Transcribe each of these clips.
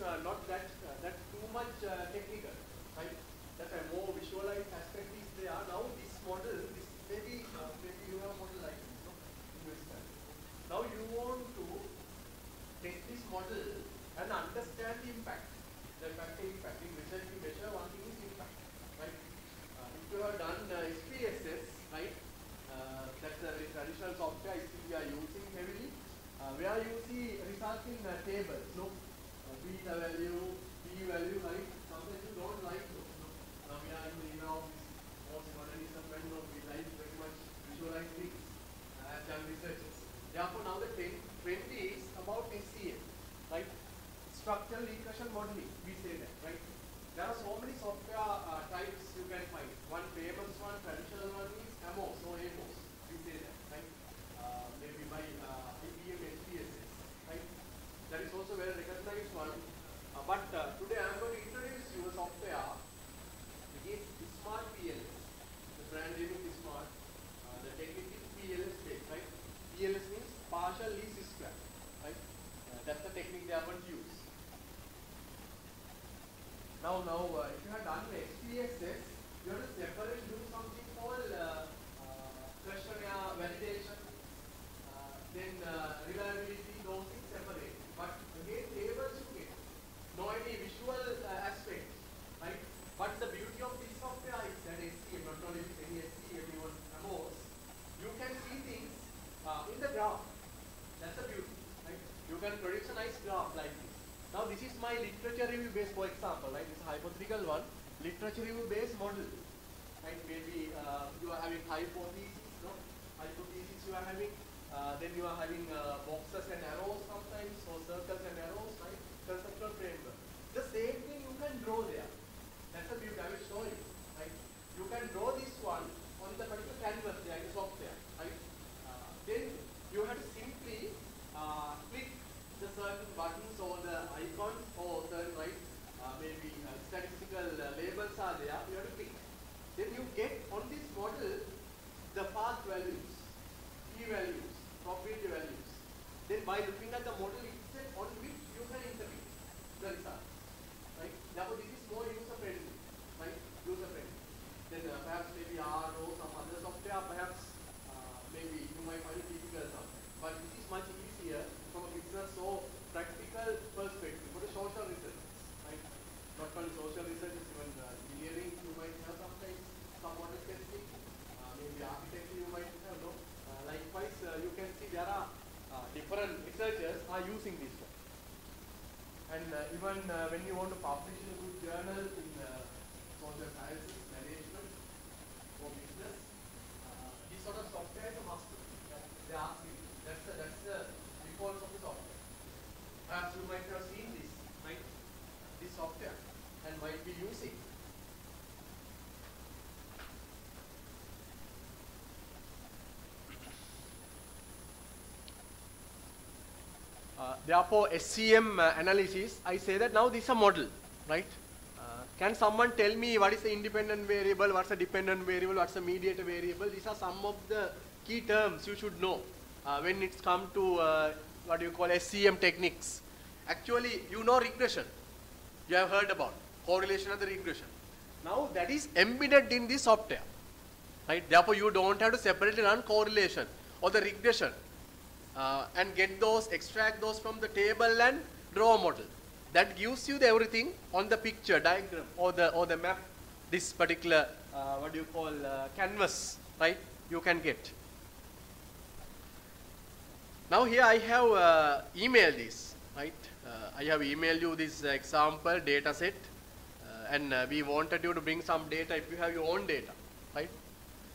not that too much technical, right? That a more visualized aspect is there. Now this model, this maybe you have a model like this, no? Now you want to take this model and understand the impact. The impact. In research we measure one thing is impact, right? If you have done SPSS, right? That's a very traditional software still we are using heavily. Where you see results in tables, no? Beta value, P value, right? Sometimes you don't like those, no? We are in now most modernism when we like very much visualize things as young researchers. Therefore, now the trend is about SCM, right? Structural regression modeling, we say that, right? There are so many software types you can find. One famous one, traditional one is AMOS or AMOS, we say that, right? Maybe by IBM SPSS, right? That is also very recognized one. But today I am going to introduce you a software which is Smart PLS. The brand name is Smart. The technique is PLS based, right? PLS means partial least square, right? That's the technique they are going to use. Now, if you have done SPSS, you have to separate, do something called questionnaire validation, then reliability, those things separate. But again, tables you get. No any visual aspect, right? But the beauty of this software is that SCM, not only any SCM, even AMOS, you can see things in the graph. That's the beauty, right? You can produce a nice graph like this. Now this is my literature review based, for example, right? This is a hypothetical one, literature review based model, right? Maybe you are having hypothesis, no? Hypothesis you are having, then you are having boxes and arrows sometimes, or circles and arrows, right? Conceptual framework. The same thing you can draw there. That's the beauty, I will show you, right? You can draw this one on the particular canvas there in the software, right? Then you have to simply click the certain buttons or the icons or certain, right? Maybe statistical labels are there, you have to click. Then you get on this model the path values, P values, probability values. Then by looking at the model itself on which you can interpret the result, right? Therefore this is more user friendly, right? User friendly. Then perhaps maybe R or some other software, perhaps maybe you might find it difficult sometimes. But this is much easier from a business or practical perspective for the social research, right? Not only social research, even engineering you might have sometimes some model testing, maybe architecture you might have, no? Likewise, you can see there are different researchers are using this one. And even when you want to publish in a good journal in social sciences, management, or business, this sort of software is a must. They ask you. That's the default of the software. Perhaps you might have seen this, right? This software, and might be using. Therefore, SCM analysis, I say that now this is a model, right? Can someone tell me what is the independent variable, what's the dependent variable, what's the mediator variable? These are some of the key terms you should know when it's come to what do you call SCM techniques. Actually, you know regression. You have heard about correlation and the regression. Now that is embedded in the software, right? Therefore, you don't have to separately run correlation or the regression and get those, extract those from the table and draw a model. That gives you the everything on the picture, diagram, or the map, this particular, what do you call, canvas, right? You can get. Now here I have emailed this, right? I have emailed you this example data set, and we wanted you to bring some data if you have your own data, right?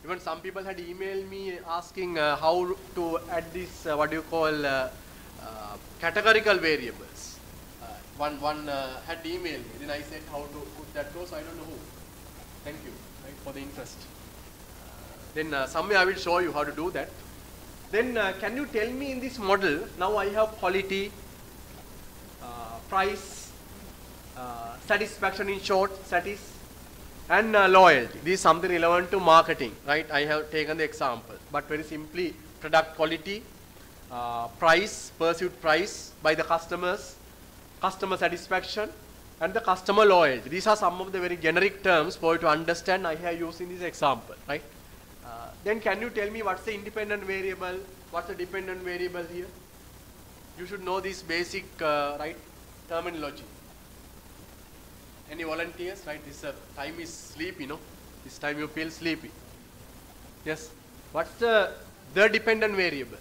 Even some people had emailed me asking how to add this, what do you call, categorical variables. One had emailed me, then I said how to put that goes, I don't know who. Thank you, right, for the interest. Then somewhere I will show you how to do that. Then can you tell me in this model, now I have quality, price, satisfaction in short, and loyalty. This is something relevant to marketing, right? I have taken the example, but very simply, product quality, price, perceived price by the customers, customer satisfaction, and the customer loyalty. These are some of the very generic terms for you to understand. I have used in this example, right? Then can you tell me what's the independent variable, what's the dependent variable here? You should know this basic right terminology. Any volunteers? Right, this time is sleepy, no? This time you feel sleepy. Yes. What's the dependent variable?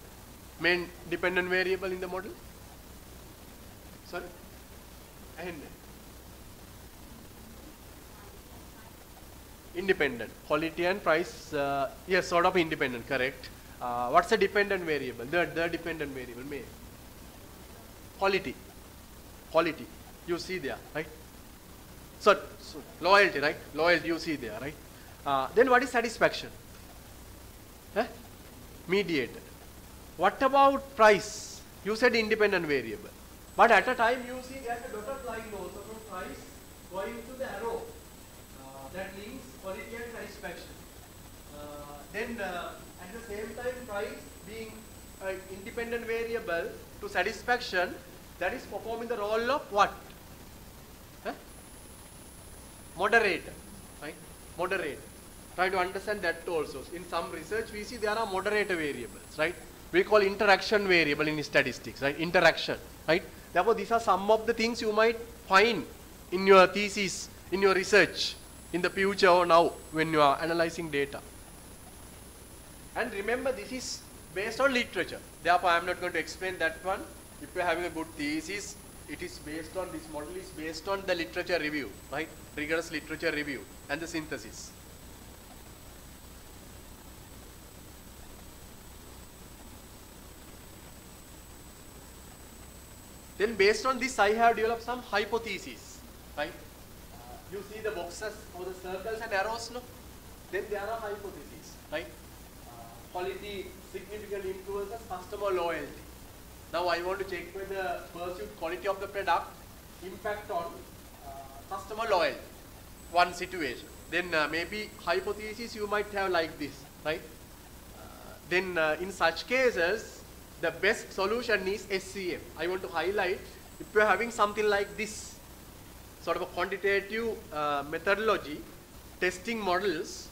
Main dependent variable in the model? Sorry? And independent. Quality and price, yes, sort of independent, correct. What's the dependent variable? The dependent variable, may. Quality. Quality. You see there, right? So loyalty, right? Loyalty you see there, right? Then what is satisfaction? Mediated. What about price? You said independent variable. But at a time you see there's a dotted line also from price going to the arrow. That links quality and satisfaction. Then at the same time price being an independent variable to satisfaction, that is performing the role of what? Moderator, right? Moderator. Try to understand that also. In some research we see there are moderator variables, right? We call interaction variable in statistics, right? Interaction, right? Therefore these are some of the things you might find in your thesis, in your research, in the future or now when you are analyzing data. And remember, this is based on literature. Therefore I am not going to explain that one. If you are having a good thesis, it is based on, this model is based on the literature review, right? Rigorous literature review and the synthesis. Then based on this I have developed some hypotheses, right? You see the boxes or the circles and arrows, no? Then there are hypotheses, right? Quality significantly influences customer loyalty. Now I want to check whether pursued quality of the product impact on customer loyalty. One situation. Then maybe hypothesis you might have like this, right? Then in such cases, the best solution is SCM. I want to highlight, if you are having something like this, sort of a quantitative methodology, testing models,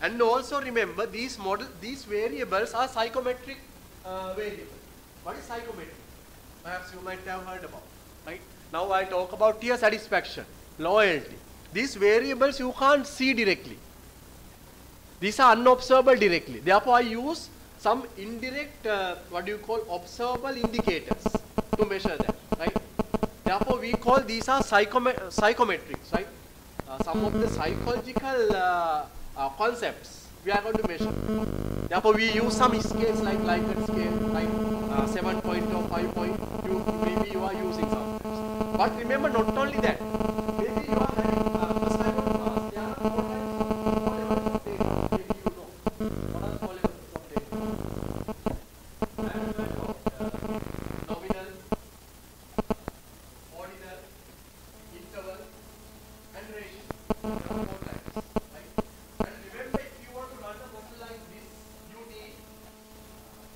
and also remember these variables are psychometric variables. What is psychometric? Perhaps you might have heard about, right? Now I talk about tier satisfaction, loyalty. These variables you can't see directly. These are unobservable directly. Therefore I use some indirect, what do you call, observable indicators to measure them, right? Therefore we call these are psychometrics, right? Some of the psychological concepts we are going to measure. Therefore we use some scales like Likert scale, right? 7 point or 5 point, maybe you are using sometimes. But remember, not only that, maybe you are having first time of class, there are 4 types of levels of data. Maybe you know. What are 4 levels of data? I have heard of nominal, ordinal, interval, and ratio. There are 4 types, right? And remember, if you want to run a model like this, you need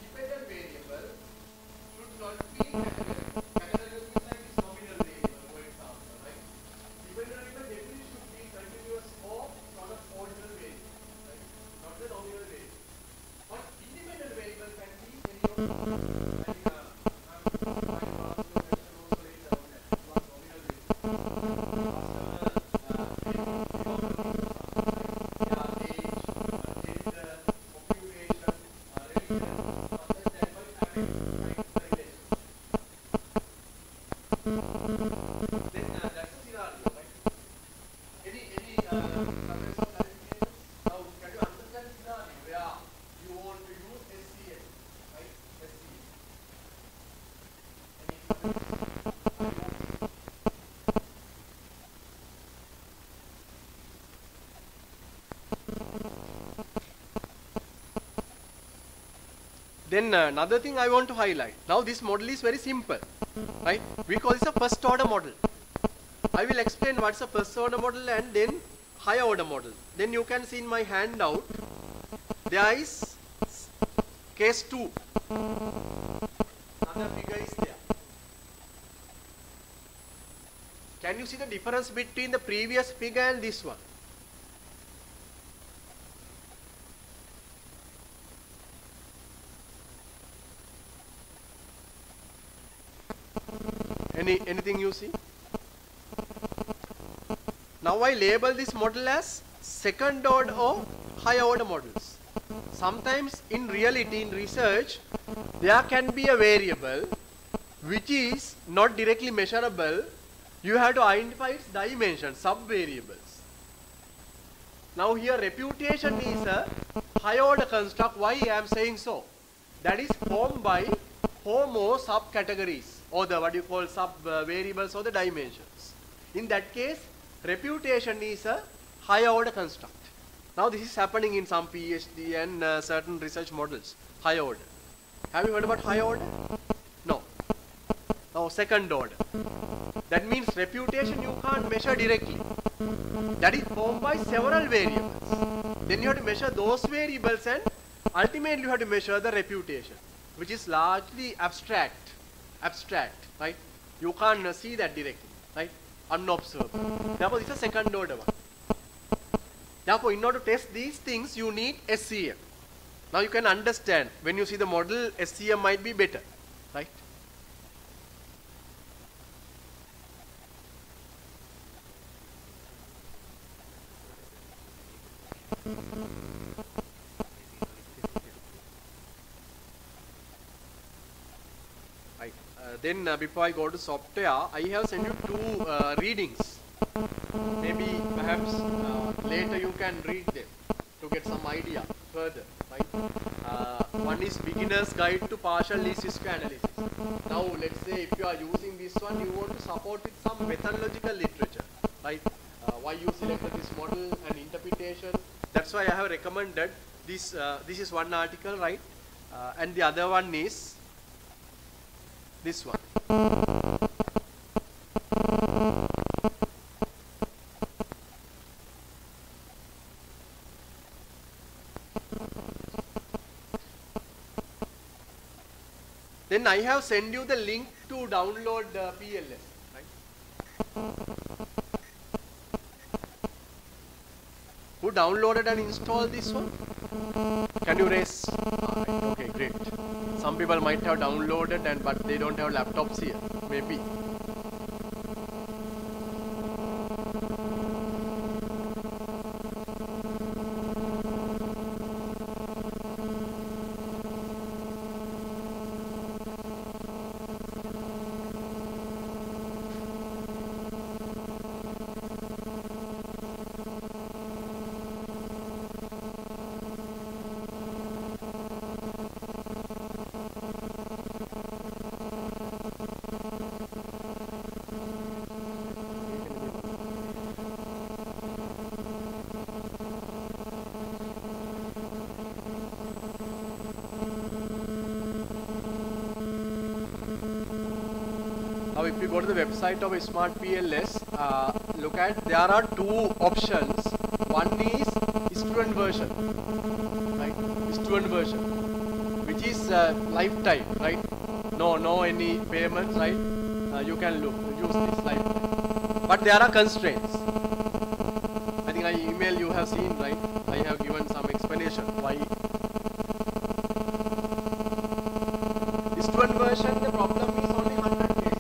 dependent variable should not be categorical. Categorical means like this nominal variable, for example, right? Dependent variable definitely should be continuous or not a ordinal variable, right? Not the nominal variable. But independent variable can be any of the Then another thing I want to highlight. Now this model is very simple, right? We call this a first order model. I will explain what's a first order model and then higher order model. Then you can see in my handout, there is case 2. Another figure is there. Can you see the difference between the previous figure and this one? Anything you see? Now I label this model as second order or higher order models. Sometimes in reality, in research, there can be a variable which is not directly measurable. You have to identify its dimension, sub-variables. Now here reputation is a higher order construct. Why I am saying so? That is formed by homo subcategories, or the what you call sub-variables or the dimensions. In that case, reputation is a higher order construct. Now this is happening in some PhD and certain research models, higher order. Have you heard about higher order? No. Now second order. That means reputation you can't measure directly. That is formed by several variables. Then you have to measure those variables and ultimately you have to measure the reputation, which is largely abstract, right? You can't see that directly, right? Unobservable. Therefore, this is a second order one. Therefore, in order to test these things, you need SCM. Now you can understand, when you see the model, SCM might be better, right? Right. Then before I go to software, I have sent you two readings. Maybe perhaps later you can read them to get some idea further, right? One is Beginner's Guide to Partial Least Square Analysis. Now let's say if you are using this one, you want to support with some methodological literature, right? Why you selected this model and interpretation. That's why I have recommended this. This is one article, right? And the other one is this one. Then I have sent you the link to download PLS, right? Who downloaded and installed this one? Can you raise? Right, okay, great. Some people might have downloaded but they don't have laptops here, maybe. Now if you go to the website of Smart PLS, look at, there are two options. One is student version, right? Student version, which is lifetime, right? No any payments, right? You can use this lifetime. But there are constraints. I think I email you have seen, right? I have given some explanation why. The student version, the problem is only 100 cases.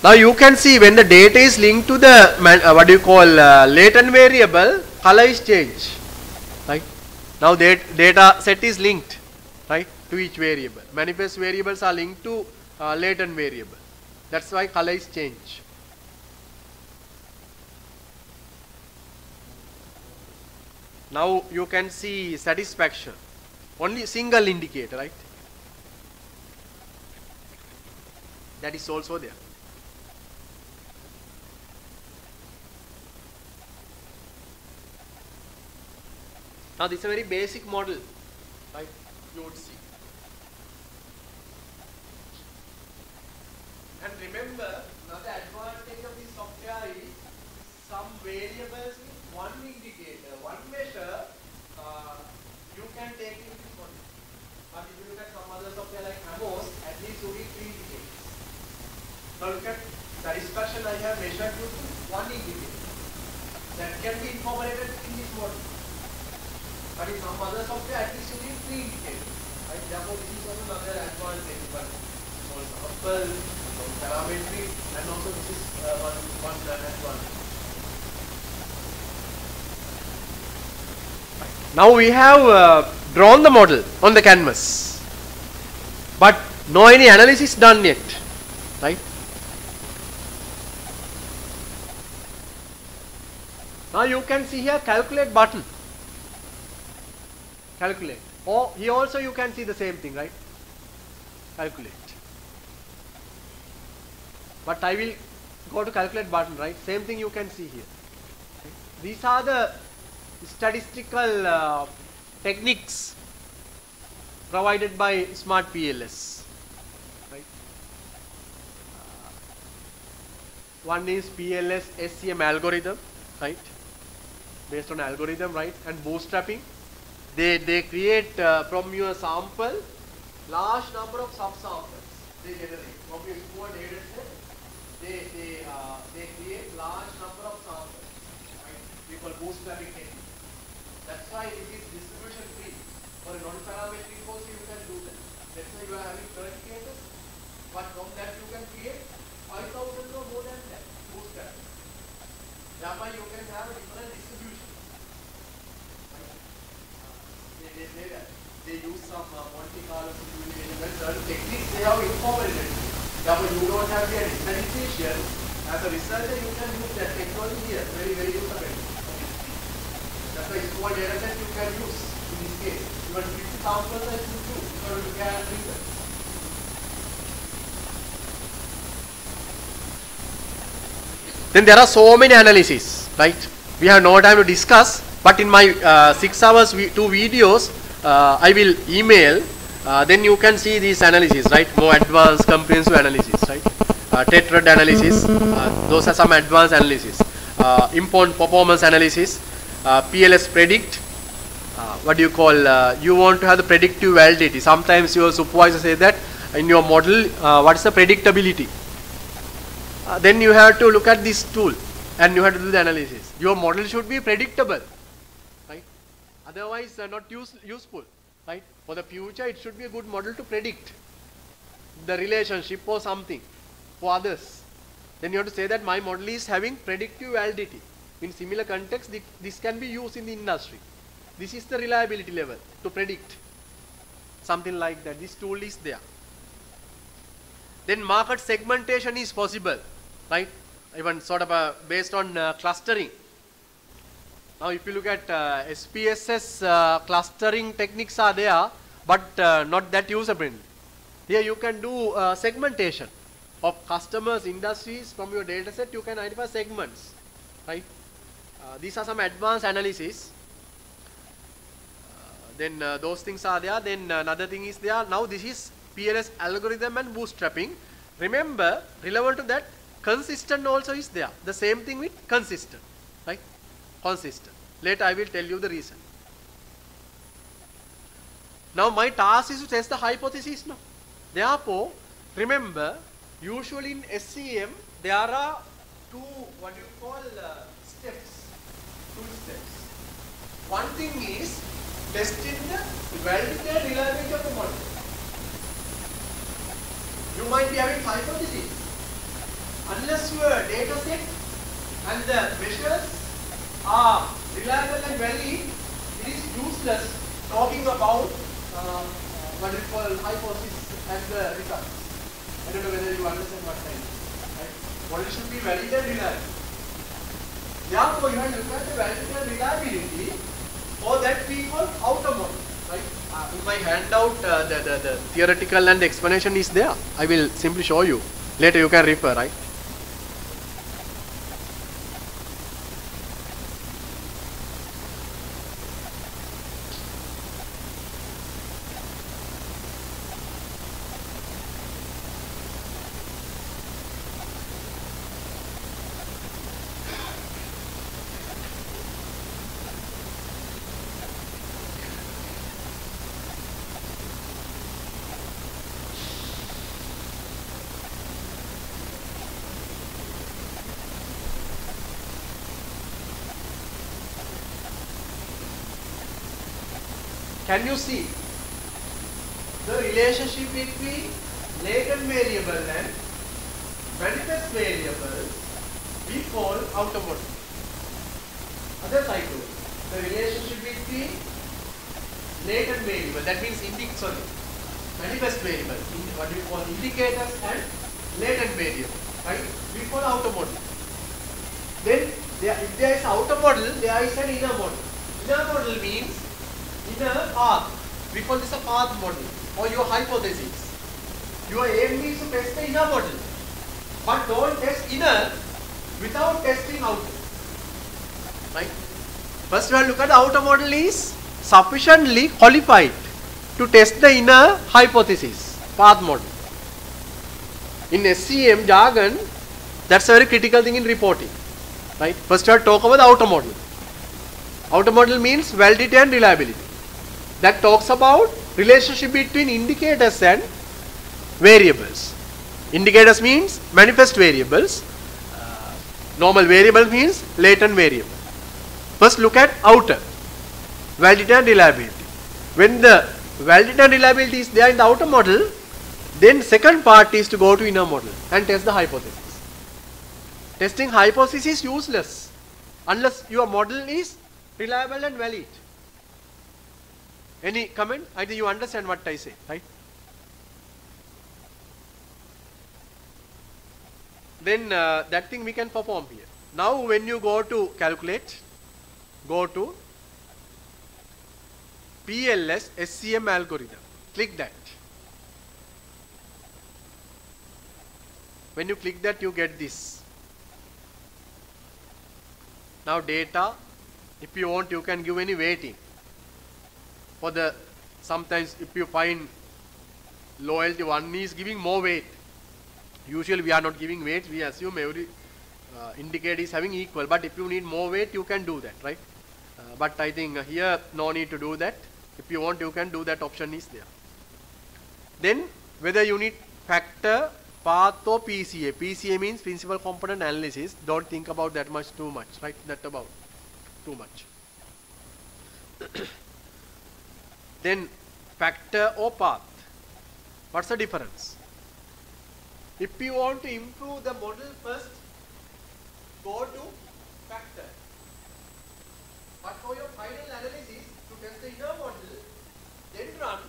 Now you can see when the data is linked to the latent variable, color is changed, right? Now that data set is linked, right, to each variable. Manifest variables are linked to latent variable. That's why color is changed. Now you can see satisfaction, only single indicator, right? That is also there. Now this is a very basic model, right? You would see. And remember, another advantage of this software is some variables with one indicator, one measure, you can take in this model. But if you look at some other software like Amos, at least you need 3 indicators. Now look at satisfaction I have measured using one indicator. That can be incorporated in this model. But in some other software, at least you need 3 indicators. Right? Therefore, this is also another advantage. But for sample, for parametry, and also this is one advantage. Now we have drawn the model on the canvas, but no any analysis done yet, right? Now you can see here calculate button. Calculate. Or here also you can see the same thing, right? Calculate. But I will go to calculate button, right? Same thing you can see here. Right? These are the statistical techniques provided by Smart PLS. Right? One is PLS SCM algorithm, right? Based on algorithm, right? And bootstrapping. They create from your sample large number of subsamples. They generate from your small data set. They create large number of samples. Right? We call bootstrapping technique. That's why it is distribution free. For a non-parametric course, you can do that. Let's say you are having 30 cases, but from that you can create 5,000 or more than that bootstrapping. Thereby you can have a different distribution. They use some Monte Carlo simulation, certain techniques they have incorporated. Therefore, you don't have the standardization. As a researcher, you can use that technology here, very, very useful. That's why small data set you can use in this case. Even 50 samples as you do, because you can research. Then there are so many analyses, right? We have no time to discuss. But in my 6 hours 2 videos, I will email. Then you can see these analyses, right? More advanced comprehensive analysis, right? Tetrad analysis. Those are some advanced analysis. Import performance analysis. PLS predict. You want to have the predictive validity. Sometimes your supervisor says that in your model, what is the predictability? Then you have to look at this tool and you have to do the analysis. Your model should be predictable. Otherwise, not useful, right? For the future, it should be a good model to predict the relationship or something for others. Then you have to say that my model is having predictive validity. In similar context, this can be used in the industry. This is the reliability level to predict something like that. This tool is there. Then market segmentation is possible, right? Even sort of based on clustering. Now, if you look at SPSS clustering techniques are there, but not that user friendly. Here you can do segmentation of customers, industries from your data set. You can identify segments, right? These are some advanced analysis. Then those things are there. Then another thing is there. Now this is PLS algorithm and bootstrapping. Remember, relevant to that, consistent also is there. The same thing with consistent, right? Consistent. Later I will tell you the reason. Now my task is to test the hypothesis now. Therefore, remember, usually in SCM there are steps. 2 steps. One thing is testing the validity and reliability of the model. You might be having hypothesis. unless your data set and the measures are reliable and valid, it is useless talking about what we call hypothesis and the results. I don't know whether you understand what I mean. Right? Model should be valid and reliable. Therefore, you have to look at the validity and reliability, or that we call outer model. Right? In my handout, the theoretical and the explanation is there. I will simply show you. Later you can refer, right? Can you see the relationship between latent variable and manifest variable? We call outer model. Other side too. The relationship between latent variable, that means manifest variable, what we call indicators and latent variable, right? We call outer model. Then if there is outer model, there is an inner model. Inner model means inner path. We call this a path model or your hypothesis. Your aim is to test the inner model, but don't test inner without testing outer. Right? First we have to look at the outer model is sufficiently qualified to test the inner hypothesis, path model. In SCM jargon, that's a very critical thing in reporting. Right? First we have to talk about the outer model. Outer model means validity and reliability. That talks about relationship between indicators and variables. Indicators means manifest variables. Normal variable means latent variable. First look at outer, validity and reliability. When the validity and reliability is there in the outer model, then second part is to go to inner model and test the hypothesis. Testing hypothesis is useless unless your model is reliable and valid. Any comment? I think you understand what I say, right? Then that thing we can perform here. Now when you go to calculate, go to PLS SCM algorithm. Click that. When you click that, you get this. Now data, if you want, you can give any weighting. For the, sometimes if you find loyalty, one is giving more weight. Usually we are not giving weight, we assume every indicator is having equal, but if you need more weight, you can do that, right? But I think here no need to do that. If you want, you can do that, option is there. Then whether you need factor, path or PCA. PCA means principal component analysis. Don't think about that much too much, right? That about too much. Then factor or path. What's the difference? If you want to improve the model, first go to factor. But for your final analysis, to test the inner model, then run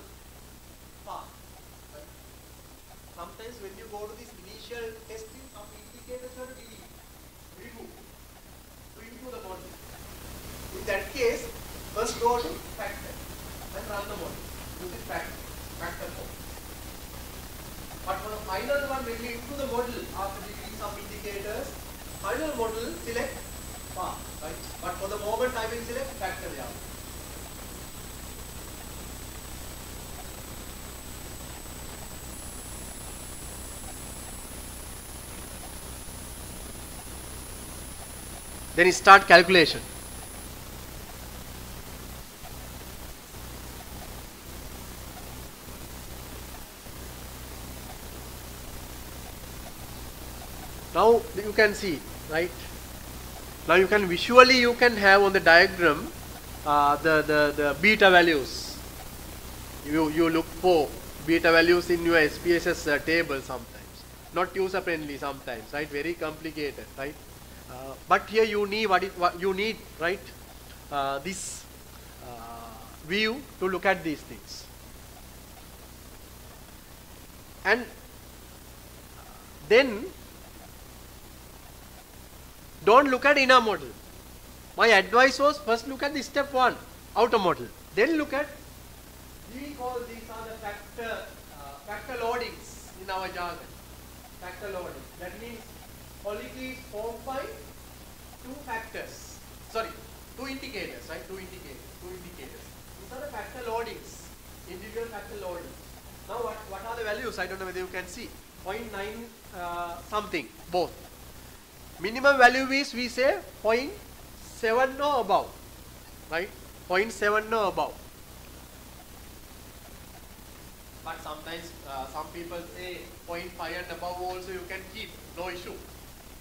path. Right? Sometimes when you go to this initial testing, some indicators are remove to improve the model. In that case, first go to factor and run the model using factor mode. But for the final one, when we improve the model after giving some indicators, final model select path, right? But for the moment, I will select factor here. Then start calculation. Now you can see, right? Now you can visually have on the diagram the beta values. You look for beta values in your SPSS table sometimes. not user friendly sometimes, right? Very complicated, right? But here you need what you need, right? This view to look at these things. And then don't look at inner model. My advice was first look at the step 1, outer model. Then look at, we call these are the factor loadings in our jargon. Factor loading. That means quality is formed by two indicators, right? Two indicators. These are the factor loadings, individual factor loadings. Now what are the values? I don't know whether you can see. 0.9 something, both. Minimum value is, we say 0.7 or above, right? 0.7 or above. But sometimes some people say 0.5 and above also you can keep, no issue.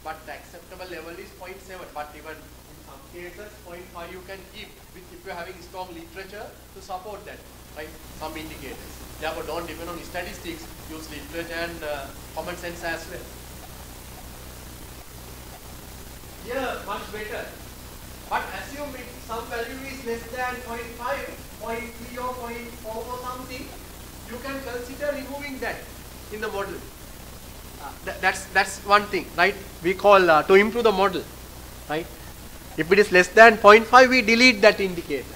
But the acceptable level is 0.7. But even in some cases 0.5 you can keep if you are having strong literature to support that, right? Some indicators. Therefore don't depend on statistics, use literature and common sense as well. Here much better. But assume if some value is less than 0.5, 0.3 or 0.4 or something, you can consider removing that in the model. That's one thing, right? We call to improve the model, right? If it is less than 0.5, we delete that indicator.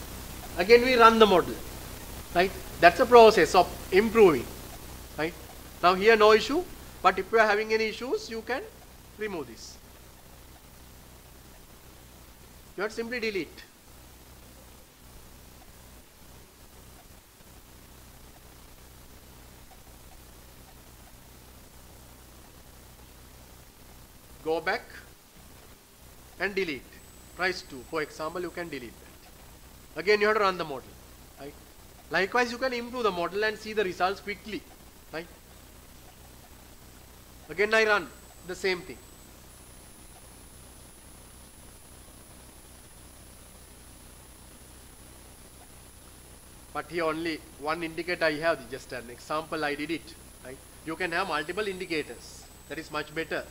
Again, we run the model, right? That's a process of improving, right? Now here no issue, but if you are having any issues, you can remove this. You have to simply delete. Go back and delete. Price 2, for example, you can delete that. Again, you have to run the model, right? Likewise, you can improve the model and see the results quickly, right? Again, I run the same thing. But here only one indicator I have, just an example I did it, right? You can have multiple indicators. That is much better.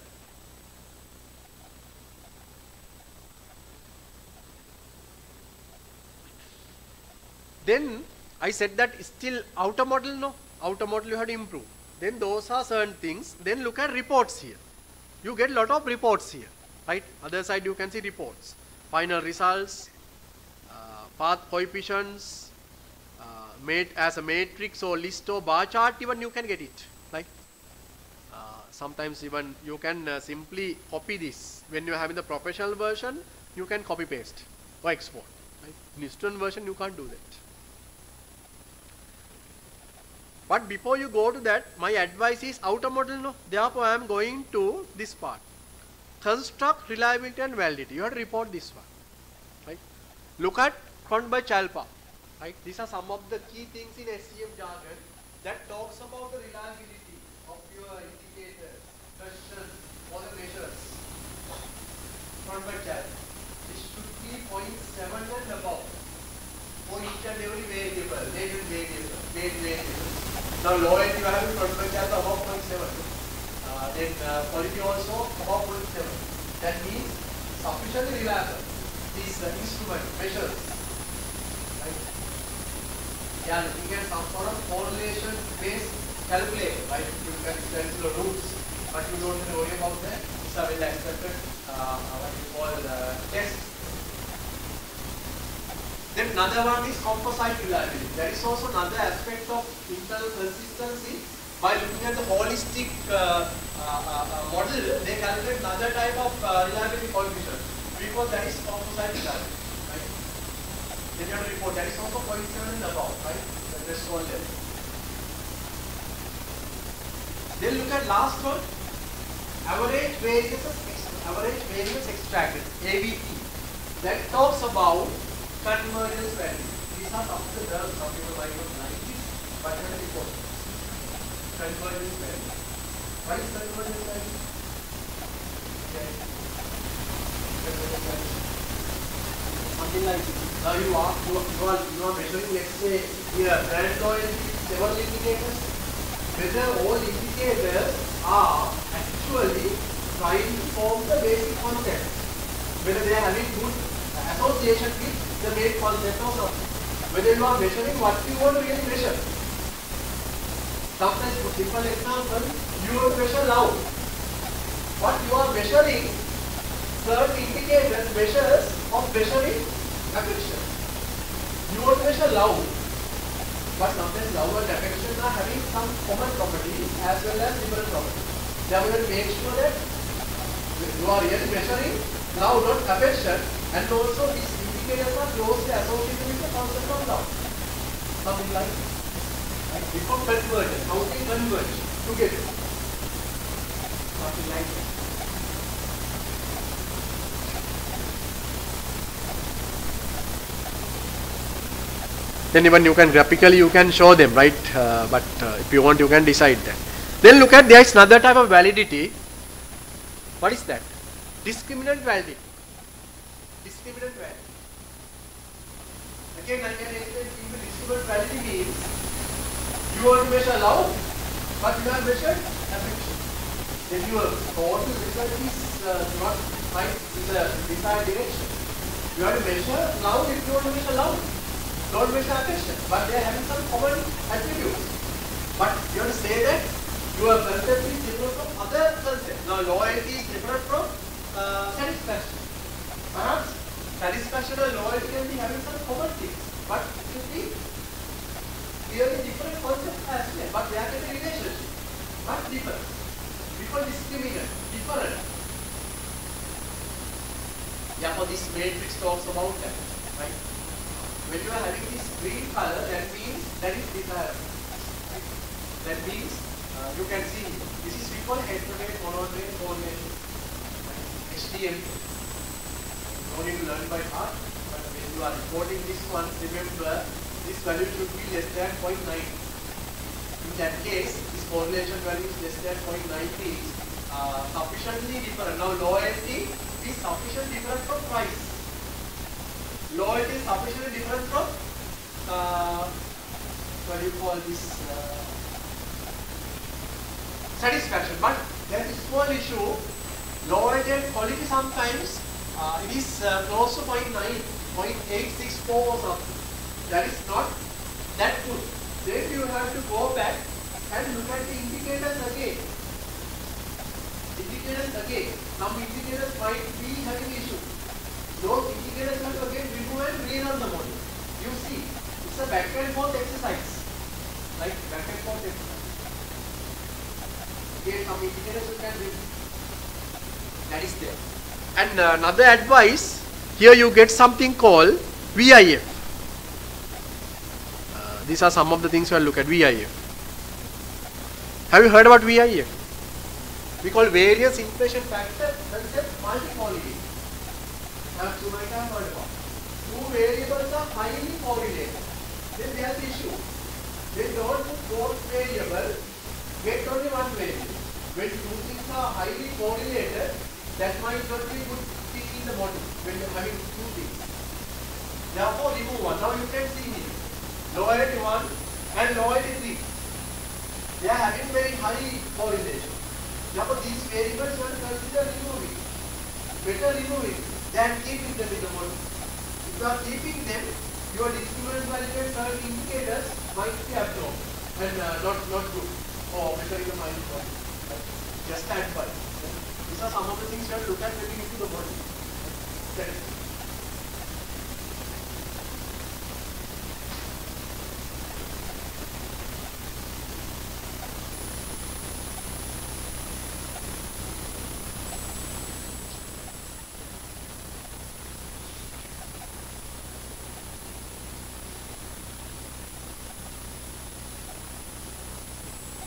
Then I said that still outer model, no? Outer model you have to improve. Then those are certain things. Then look at reports here. You get a lot of reports here, right? Other side you can see reports. Final results, path coefficients, made as a matrix or list or bar chart, even you can get it, right? Sometimes even you can simply copy this. When you are having the professional version, you can copy paste or export, right? In student version, you can't do that. But before you go to that, my advice is outer model, no? Therefore, I am going to this part. Construct reliability and validity. You have to report this one, right? Look at Cronberg-Chalpa, right? These are some of the key things in SCM jargon that talks about the reliability of your indicators, questions, or the measures. Cronberg-Chalpa. This should be 0.7 and above for each and every variable, Now low end you have Cronberg-Chalpa above 0.7. Then quality also above 0.7. That means sufficiently reliable. These instrument measures. Right? They are looking at some sort of correlation based calculator, right? You can cancel roots, but you don't have to worry about that. These are well accepted what you call tests. Then another one is composite reliability. That is also another aspect of internal consistency. By looking at the holistic model, they calculate another type of reliability coefficient. We call that is composite reliability. Right? Then you have to report that is also 0.7 and above, right? The threshold level. Then look at last one, average variance extracted, AVE. That talks about convergence value. These are some of the terms some people might not like this, but you have to report. Convergence value. What is convergence value? Okay. Convergence value. Something like this. Now you are measuring, let's say here brand loyalty, several indicators. Whether all indicators are actually trying to form the basic concept. Whether they are having good association with the main concept or not. Whether you are measuring what you want to really measure. Sometimes, for simple example, you want to measure love. What you are measuring, certain indicators, measures of measuring affection. You want to measure love. But sometimes love and affection are having some common properties as well as different properties. Therefore, you have to make sure that you are really measuring love, not affection, and also these indicators are closely associated with the concept of love. Something like this. Right? Before convergence, how they converge together. Something like that. Then even you can graphically you can show them, right? But if you want you can decide that. Then look at there is another type of validity. What is that? Discriminant validity. Discriminant validity. Again I can explain to you discriminant validity means you want to measure love but you have measured affection. Then your total result is not right in the desired direction. You have to measure love if you want to measure love. Don't measure affection, but they are having some common attributes. But you have to say that your concept is different from other concepts. Now loyalty is different from satisfaction. Perhaps satisfaction and loyalty can be having some common things, but it should be clearly different concepts as well. But they are in a relationship, but different. People discriminate, different. Yeah, for this matrix talks about that, right? When you are having this green color, that means that is desirable. Right? That means you can see this is we call heterogeneous monogeneous coordination. HTM. No need to learn by heart, but when you are reporting this one, remember this value should be less than 0.9. In that case, this correlation value is less than 0.90 is sufficiently different. Now loyalty is sufficiently different from price. Loyalty is sufficiently different from what do you call this satisfaction. But there is a small issue. Loyalty and quality sometimes it is close to 0.9, 0.864 or something. That is not that good. Then you have to go back and look at the indicators again. Indicators again. Some indicators might be having issue. Those indicators have to again remove and rerun the model. You see, it's a back and forth exercise. Like back and forth exercise. Again, some indicators you can remove. That is there. And another advice, here you get something called VIF. These are some of the things we'll look at. VIF. Have you heard about VIF? We call various inflation factor concept multi-quality. You might have heard about. Two variables are highly correlated. Then there's the issue. They don't put both variables, get only one variable. When two things are highly correlated, that might not be a good thing in the model when you're having two things. Therefore, remove one. Now you can see here. Loyalty 1 and loyalty 3. They are having very high correlation. Therefore, these variables you have to consider removing. Better removing than keeping them in the model. If you are keeping them, your discriminant value and certain indicators might be absorbed and not good for measuring the final quality. Just advice. These are some of the things you have to look at when you get to the model.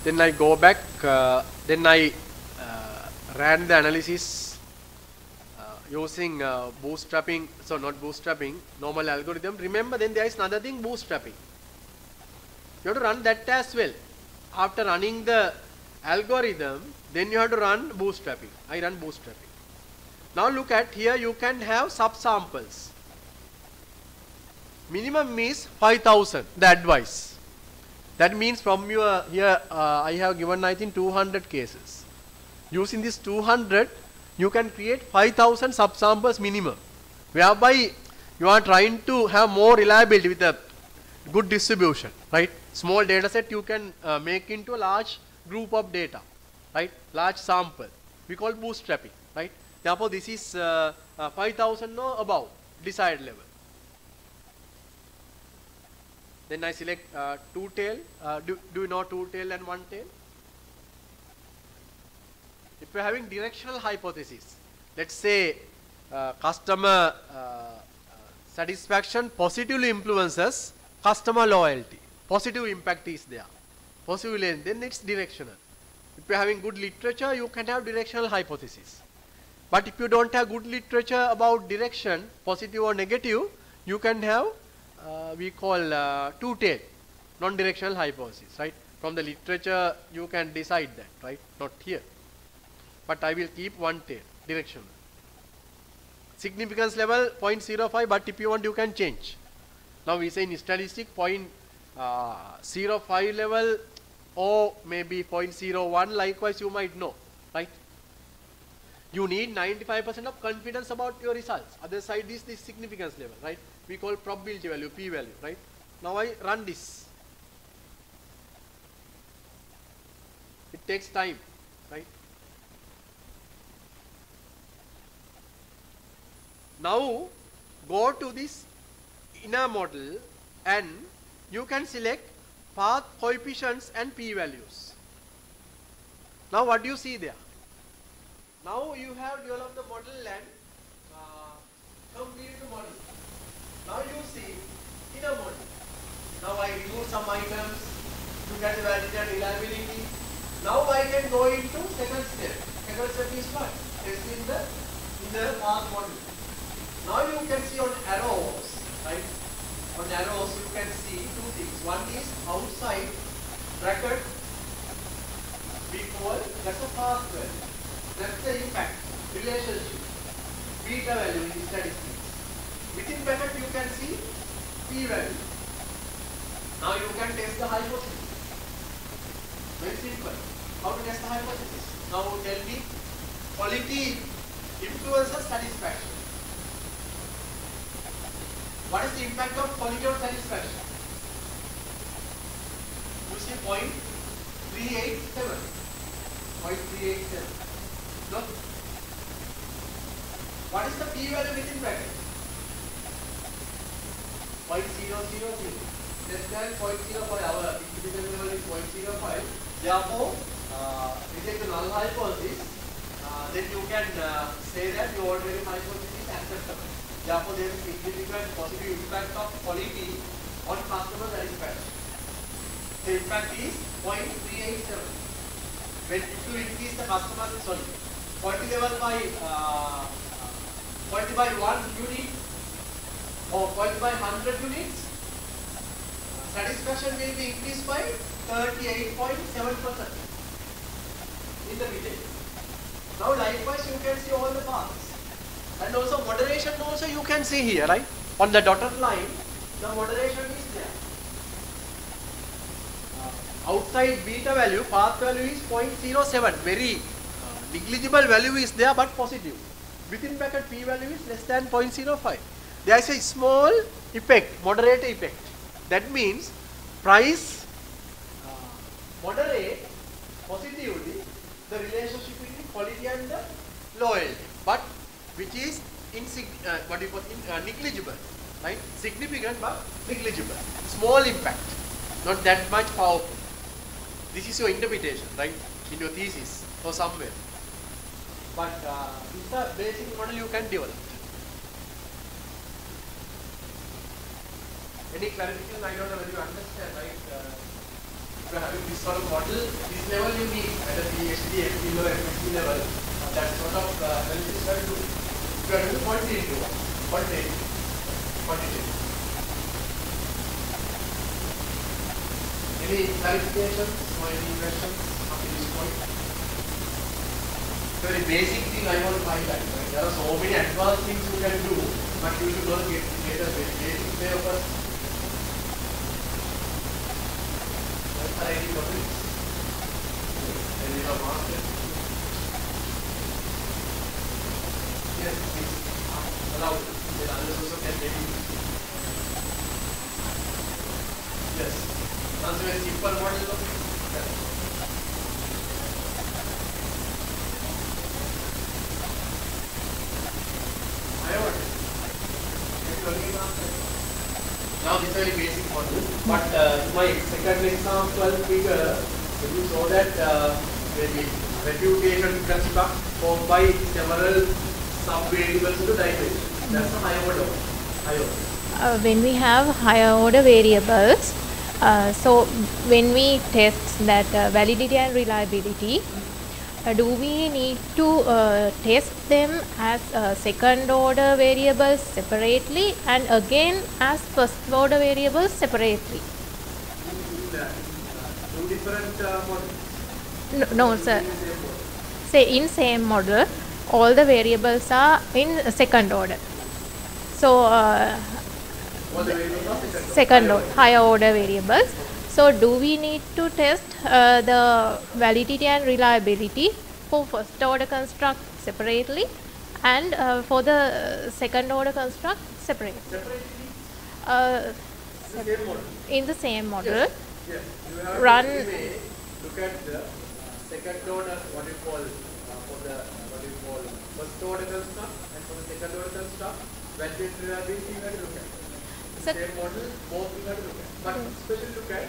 Then I go back, then I ran the analysis using bootstrapping, so not bootstrapping, normal algorithm. Remember, then there is another thing, bootstrapping. You have to run that as well. After running the algorithm, then you have to run bootstrapping. I run bootstrapping. Now look at here, you can have subsamples. Minimum is 5,000, the advice. That means from your, here I have given I think 200 cases. Using this 200, you can create 5,000 subsamples minimum, whereby you are trying to have more reliability with a good distribution, right? Small data set you can make into a large group of data, right? Large sample. We call bootstrapping, right? Therefore, this is 5,000 or above desired level. Then I select two tail. Do you know two tail and one tail? If we are having directional hypothesis, let's say customer satisfaction positively influences customer loyalty. Positive impact is there. Positively, then it's directional. If you are having good literature, you can have directional hypothesis. But if you don't have good literature about direction, positive or negative, you can have we call two-tail, non-directional hypothesis, right? From the literature, you can decide that, right? Not here. But I will keep one tail, directional. Significance level 0.05, but if you want, you can change. Now we say in statistic 0.05 level or maybe 0.01, likewise you might know, right? You need 95% of confidence about your results. Other side is the significance level, right? We call probability value, p value, right? Now I run this. It takes time, right? Now go to this inner model and you can select path coefficients and p values. Now what do you see there? Now you have developed the model and completed the model. Now you see inner model. Now I remove some items, look at the validity and reliability. Now I can go into second step. Second step is what? Testing the inner path model. Now you can see on arrows, right? On arrows you can see two things. One is outside bracket, we call that's a path value. That's the impact, relationship, beta value in statistics. Within bracket you can see p value. Now you can test the hypothesis. Very simple. How to test the hypothesis? Now tell me, quality influences satisfaction. What is the impact of quality on satisfaction? You see 0.387. 0.387. Look. What is the p value within bracket? 0.000. Less than 0.05. Our significance level is 0.05. Therefore, reject the null hypothesis. Then you can say that your ordinary hypothesis is acceptable. Therefore, there is significant positive impact of quality on customer satisfaction. The impact is 0.387. When if you increase the customer, quality level by quality by 1 unit or quality by 100 units, satisfaction will be increased by 38.7% in the retail. Now likewise you can see all the paths. And also moderation also you can see here, right? On the dotted line, the moderation is there. Outside beta value, path value is 0.07. Very negligible value is there but positive. Within bracket p value is less than 0.05. There is a small effect, moderate effect. That means price moderate positively the relationship between quality and the loyalty, but which is negligible, right? Significant but negligible. Small impact, not that much powerful. This is your interpretation, right? In your thesis or somewhere. But this is the basic model you can develop. Any clarification? I don't know whether you understand, right? If you are having this sort of model, this level you need at the PhD, FP level, MSc level, that sort of analysis you have to do. If you are doing quantitative. Any clarifications or any questions up to this point? Very basic thing I want to highlight. Right? There are so many advanced things you can do, but you should not get a basic way of us. That's the idea of it. And you have mastered. Yes, please. Allow it. Then others also can maybe. Yes. Also a simple model of now this is a very basic model, but my second example figure, you saw that maybe reputation construct formed by several sub-variables to dimension. That's a higher order. When we have higher order variables, so when we test that validity and reliability, do we need to test them as second order variables separately and again as first order variables separately? Two different models? No, sir. Say in same model, all the variables are in second order. So all the variables are second order, higher order variables. So do we need to test the validity and reliability for first order construct separately and for the second order construct separately? In the same model. Yes. Yes. You have Run. To look at the second order, what you call for the first order construct, and for the second order construct, validity and reliability you have to look at. So Same model, both you have to look at. But especially look at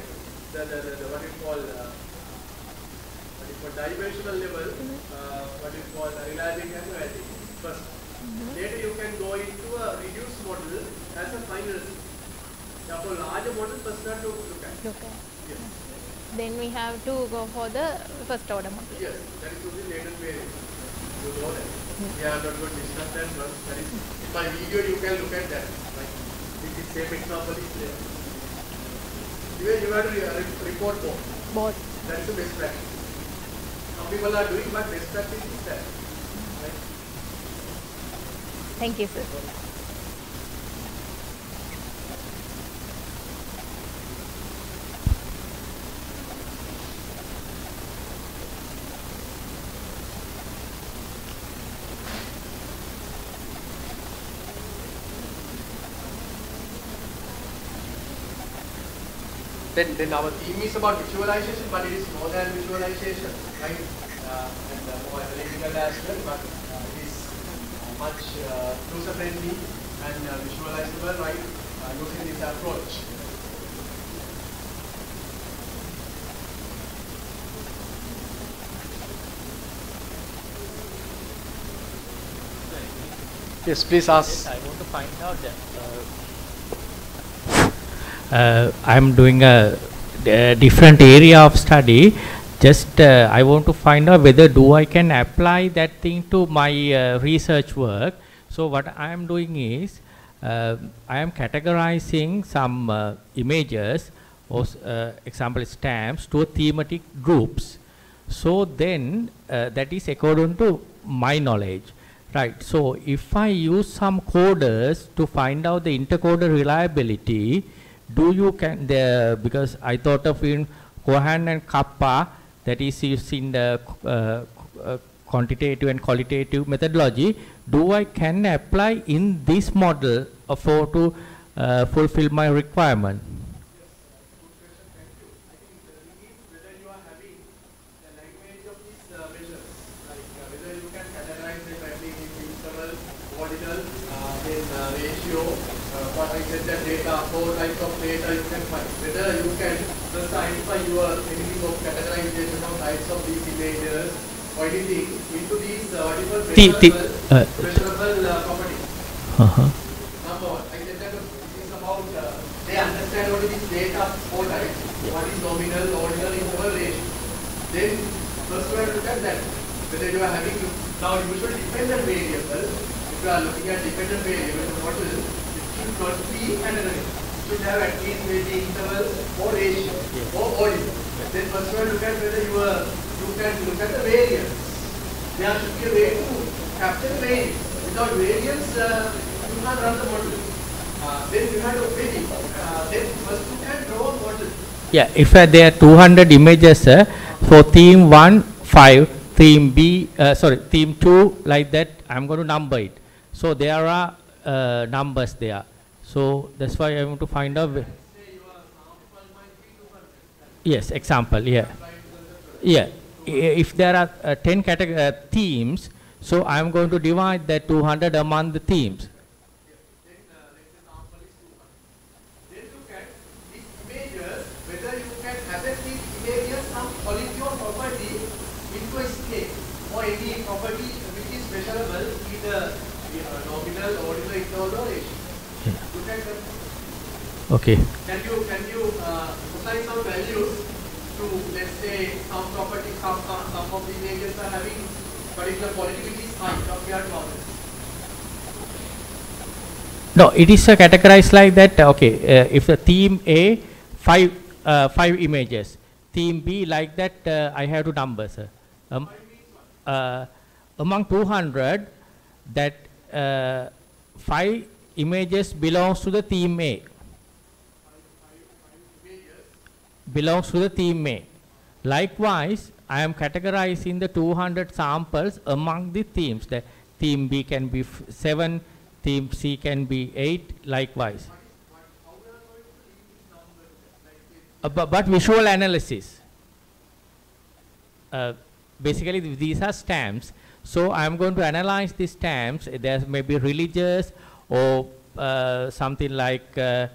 the what you call dimensional level, what you call reliability and validity first. Later you can go into a reduced model as a final result. For larger model, first have to look at. Okay. Yes. Then we have to go for the first order model. Yes, that is to the latent variable. You know that. We are not going to discuss that first. That is, in my video you can look at that. Like, this same example is there. You have to report both. Both. That is the best practice. Some people are doing, but best practice is that. Right? Thank you, sir. Then our theme is about visualization, but it is more than visualization, right? And more analytical as well, but it is much user-friendly and visualizable, right? Using this approach. Yes, please ask. Yes, I want to find out that I'm doing a different area of study. Just I want to find out whether I can apply that thing to my research work. So what I am doing is I am categorizing some images or example stamps to thematic groups. So then that is according to my knowledge. Right, so if I use some coders to find out the intercoder reliability, because I thought of in Cohen and Kappa, that is using the quantitative and qualitative methodology, can apply in this model to fulfill my requirement? Four types of data you can find. Whether you can just identify your anything of categorization of types of these images or anything into these measurable properties. Number one, I said that this is about they understand what is data four types. What is nominal, ordinal, interval, ratio. Then first we have to look at that. Whether you are having now usually dependent variable. If you are looking at dependent variable model, it should not be categorized. Should have at least maybe interval or ratio or ordinal. Then first you look at whether you can look at the variance. There should be a way to capture the variance. Without variance, you can't run the model. Then you have to maybe then first you can draw a model. Yeah, if there are 200 images for theme 1, 5, theme B, theme 2, like that, I'm going to number it. So there are numbers there. So that's why I want to find out. Yes, example, yeah. Yeah, if there are 10 themes, so I am going to divide that 200 among the themes. Then look at these images, whether you can assign these images some quality or property into a scale or any property which is measurable in the nominal, ordinal, interval or ratio. Look at them. Okay. Can you assign some values to, let's say, some property, some of the images are having particular quality which is high compared to others? No, it is categorized like that. Okay, if the theme A, five images, theme B like that, I have to number, sir. Among 200, that 5 images belongs to the theme A. Belongs to the theme A. Likewise, I am categorizing the 200 samples among the themes. The theme B can be 7, theme C can be 8, likewise. But visual analysis. Basically, these are stamps. So I am going to analyze these stamps. There may be religious or something like a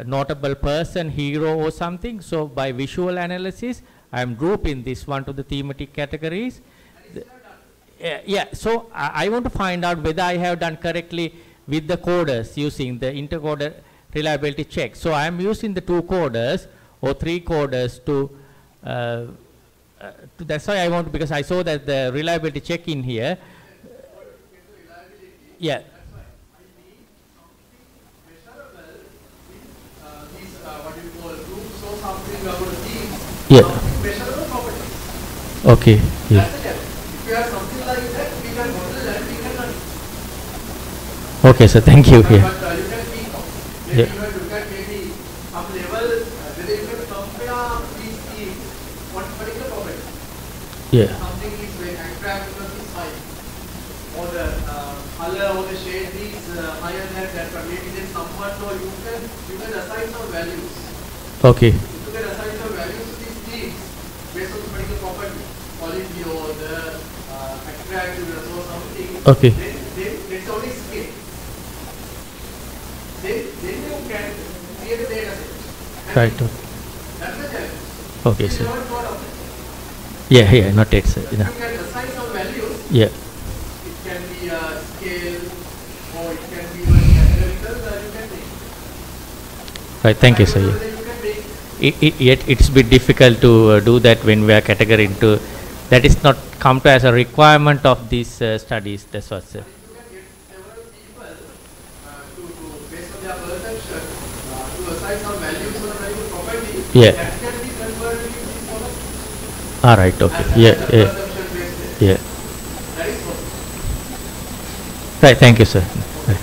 notable person, hero or something. So by visual analysis, I am grouping this one to the thematic categories. Yeah, so I want to find out whether I have done correctly with the coders using the intercoder reliability check. So I am using the 2 coders or 3 coders to that's why I want, because I saw that the reliability check in here. Yeah. Yeah. Okay. Yeah. If you have something like that, we can model that, we can run. Okay, so thank you. Yeah. But you can think of, maybe you have look at maybe some level, whether you can compare these themes, one particular property. Yeah. Something is very attractive is high, or the color or the shade is higher than that, but maybe then someone, or you can assign some values. Okay. You can assign some values to these themes based on the particular property, quality or the attractiveness or something. Okay. Then it's only scale. Then you can create a data set. Right. That's the challenge. Okay, You sir. haven't thought of it. Yeah, not it, sir. You can assign some values. Yeah. It can be a scale or it can be even categorical. You can make. Right. Thank you, sir. You Yeah. can make. Yet it's a bit difficult to do that when we are category into. That is not come to as a requirement of these studies. That's what, sir. You can get several people to based on their perception to assign some values on a particular property. Yeah. That can be converted into this product. All right. Okay. Yeah. Perception based. Yeah. That is what. Right. Thank you, sir. Right.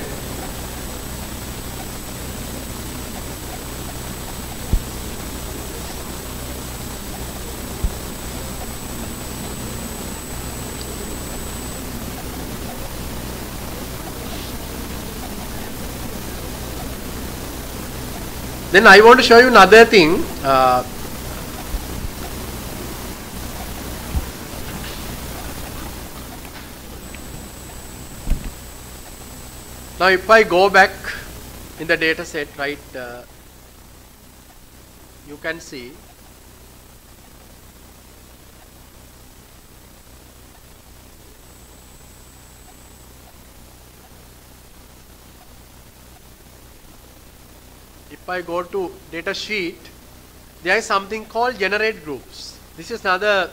Then I want to show you another thing. Now if I go back in the data set, right, you can see if I go to data sheet, there is something called generate groups. This is another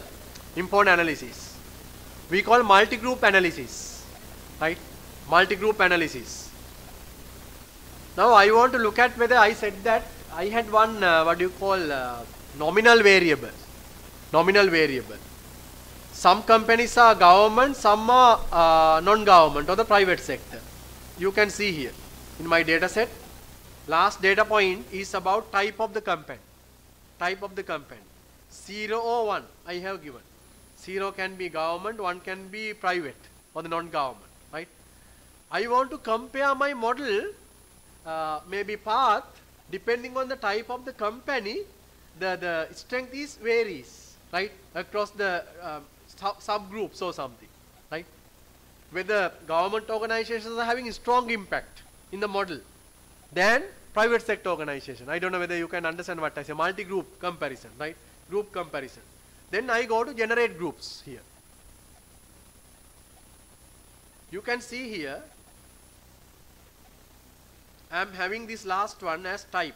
important analysis. We call multi-group analysis, right? Multi-group analysis. Now I want to look at whether I said that I had one nominal variable. Nominal variable. Some companies are government, some are non-government or the private sector. You can see here in my data set. Last data point is about type of the company. Type of the company. 0 or 1 I have given. 0 can be government, 1 can be private or the non-government, right? I want to compare my model, maybe path, depending on the type of the company, the strength is varies, right, across the subgroups or something, right. Whether government organizations are having a strong impact in the model than private sector organization. I don't know whether you can understand what I say, multi-group comparison, right, group comparison. Then I go to generate groups here. You can see here, I am having this last one as type.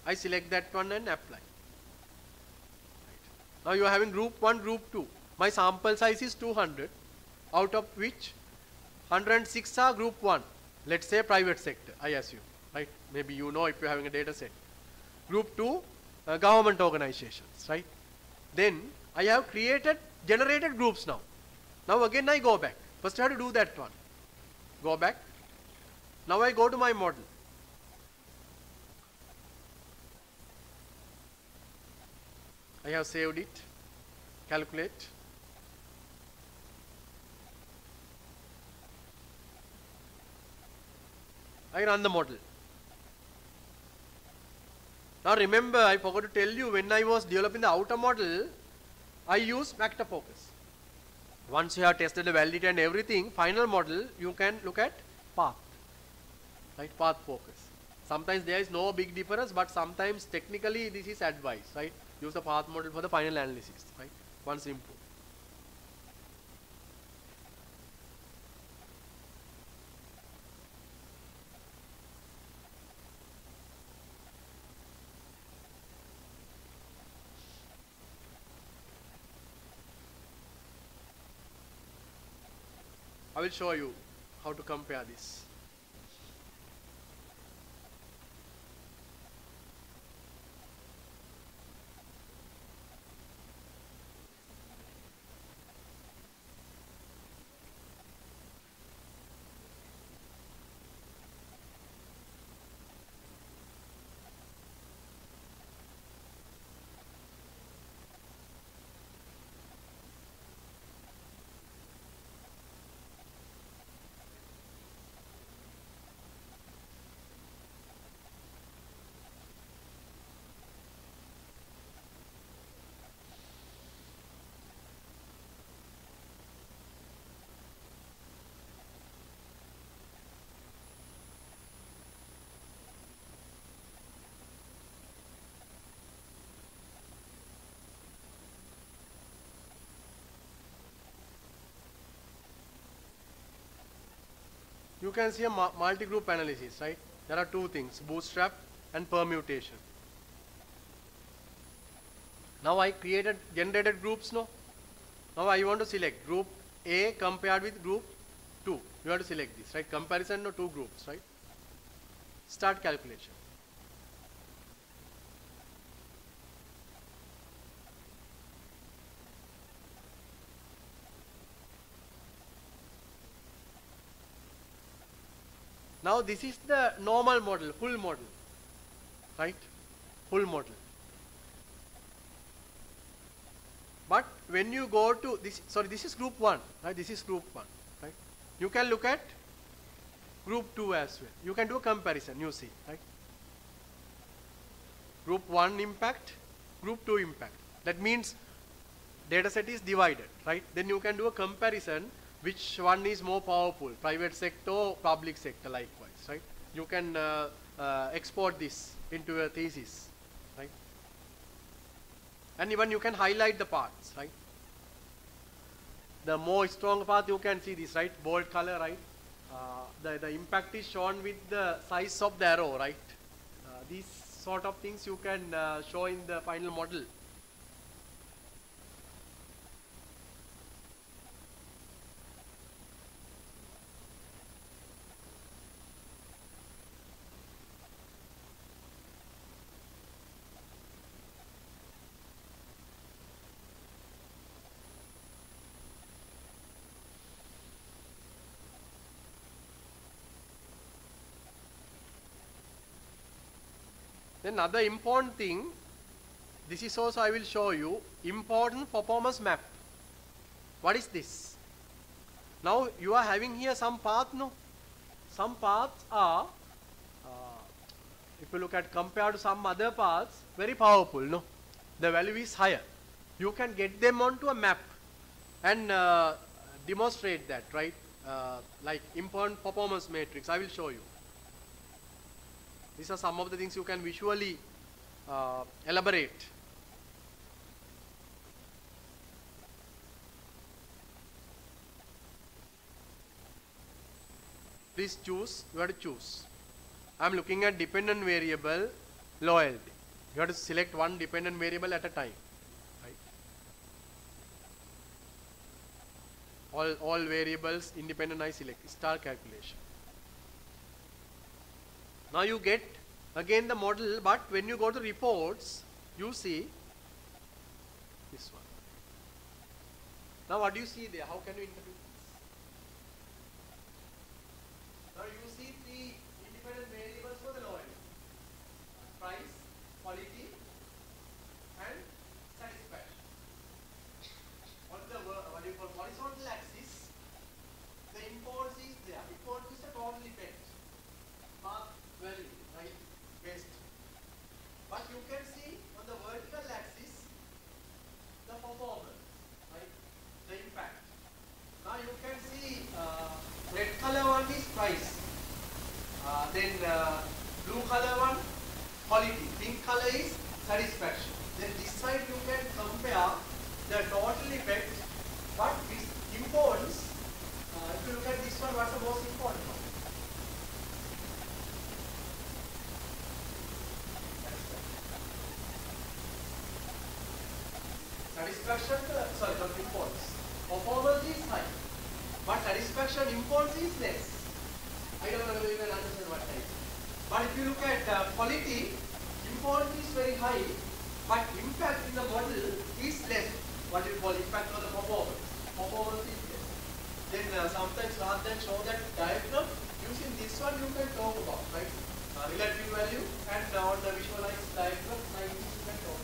I select that one and apply. Right. Now you are having group 1, group 2. My sample size is 200, out of which 106 are group 1. Let's say private sector, I assume. Right? Maybe you know if you are having a data set. Group 2, government organizations. Right? Then I have generated groups now. Now again I go back. First I have to do that one. Go back. Now I go to my model. I have saved it. Calculate. I run the model. Now remember, I forgot to tell you, when I was developing the outer model, I used Vector-Focus. Once you have tested the validity and everything, final model, you can look at path, right, path focus. Sometimes there is no big difference, but sometimes technically this is advised, right, use the path model for the final analysis, right, once improved. I will show you how to compare this. You can see a multi-group analysis, right? There are two things, bootstrap and permutation. Now I generated groups, no? Now I want to select group A compared with group 2. You have to select this, right? Comparison of two groups, right? Start calculation. Now this is the normal model, full model, right? Full model. But when you go to this, sorry, this is group 1, right? This is group 1, right? You can look at group 2 as well. You can do a comparison, you see, right? Group 1 impact, group 2 impact. That means data set is divided, right? Then you can do a comparison, which one is more powerful, private sector or public sector likewise, right? You can export this into a thesis, right? And even you can highlight the parts, right? The more strong part you can see this, right? Bold color, right? The impact is shown with the size of the arrow, right? These sort of things you can show in the final model. Then another important thing, this is also I will show you, important performance map. What is this? Now you are having here some path, no? some paths are, if you look at compared to some other paths, very powerful, no? The value is higher. You can get them onto a map and demonstrate that, right? Like important performance matrix, I will show you. These are some of the things you can visually elaborate. Please choose, you have to choose. I am looking at dependent variable loyalty. You have to select one dependent variable at a time. Right? All variables independent I select, star calculation. Now you get again the model, but when you go to reports, you see this one. Now what do you see there? How can you interpret this? Now you see three independent variables for the loyalty: price, quality, and satisfaction. On the what you call horizontal axis, the impulse is there. Impulse is the total effect, path value, right? Based. But you can see on the vertical axis the performance, right? The impact. Now you can see red color one is price, then blue color one quality, pink color is satisfaction. Then this side you can compare the total effect, but this importance, if you look at this one, what's the most important one? Satisfaction, sorry, not importance. Performance is high, but satisfaction importance is less. I don't know whether you can understand what I mean. But if you look at quality, importance is very high, but impact in the model is less. What you call impact on the performance. Performance is less. Then sometimes rather than show that diagram, using this one you can talk about, right? Relative value, and on the visualized diagram, you can talk.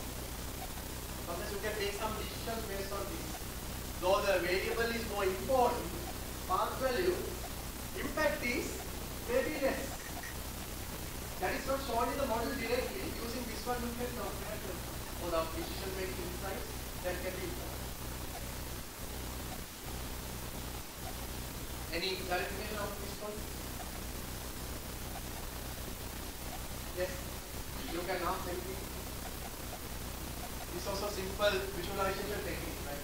Sometimes you can take some decisions based on this. Though the variable is more important, path value, impact is maybe less. That is not shown in the model directly. Using this one, you can compare for the decision making insights that can be important. Any clarification of this one? Yes, you can ask anything. This is also simple visualization technique, right?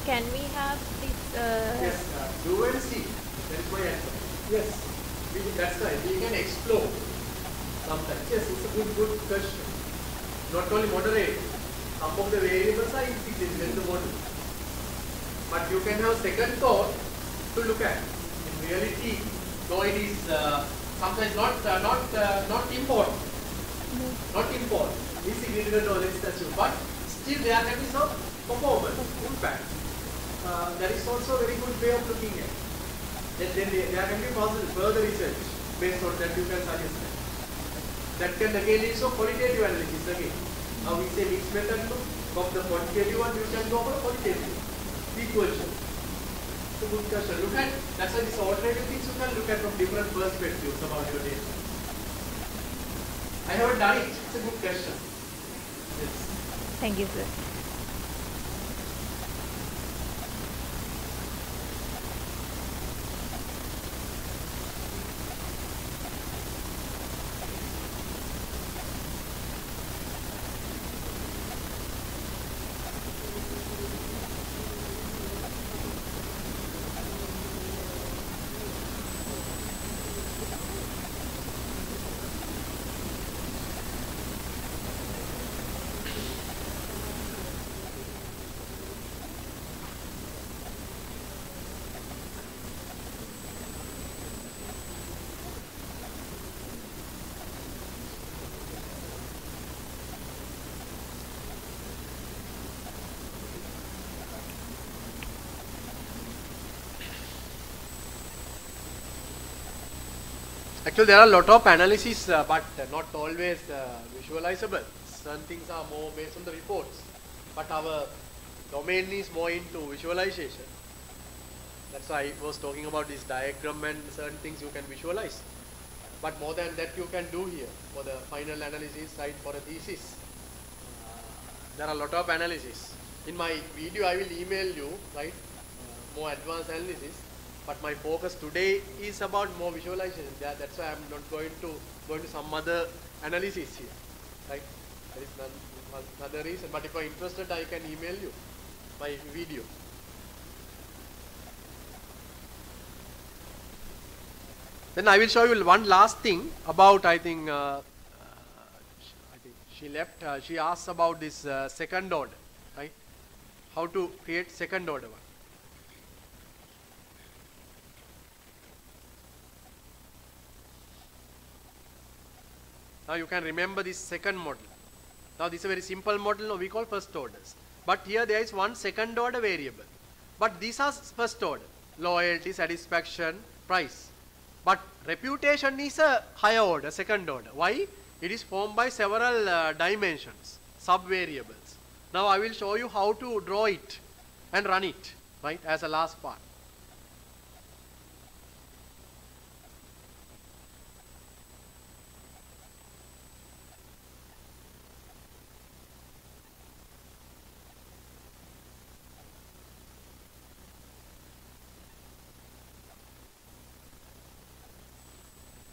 Can we have this? Yes, do and see. That is my answer. Yes, that's right. We can explore sometimes. Yes, it's a good question. Not only moderate. Some of the variables are integrated in the model. But you can have second thought to look at. In reality, though it is sometimes not important. Not important. Is significant or less than, but still there can be some performance, impact. That is also a very good way of looking at. Then there can be further research based on that you can suggest that. That can again lead to qualitative analysis again. Now we say mixed method of the quantitative one, you can go for qualitative. Equation. It's a good question. Look at, that's why these alternative things you can look at from different perspectives about your data. I haven't done it. It's a good question. Yes. Thank you, sir. Actually, there are a lot of analysis, but not always visualizable. Some things are more based on the reports, but our domain is more into visualization. That's why I was talking about this diagram and certain things you can visualize. But more than that you can do here for the final analysis, right, for a thesis. There are a lot of analysis. In my video I will email you, right, more advanced analysis. But my focus today is about more visualization. That's why I'm not going to some other analysis here, right? There is another reason. But if you're interested, I can email you my video. Then I will show you one last thing about, I think she left. She asked about this second order, right? How to create second order one. Now you can remember this second model. Now this is a very simple model, no, we call first orders. But here there is one second order variable. But these are first order. Loyalty, satisfaction, price. But reputation is a higher order, second order. Why? It is formed by several dimensions, sub-variables. Now I will show you how to draw it and run it, right, as a last part.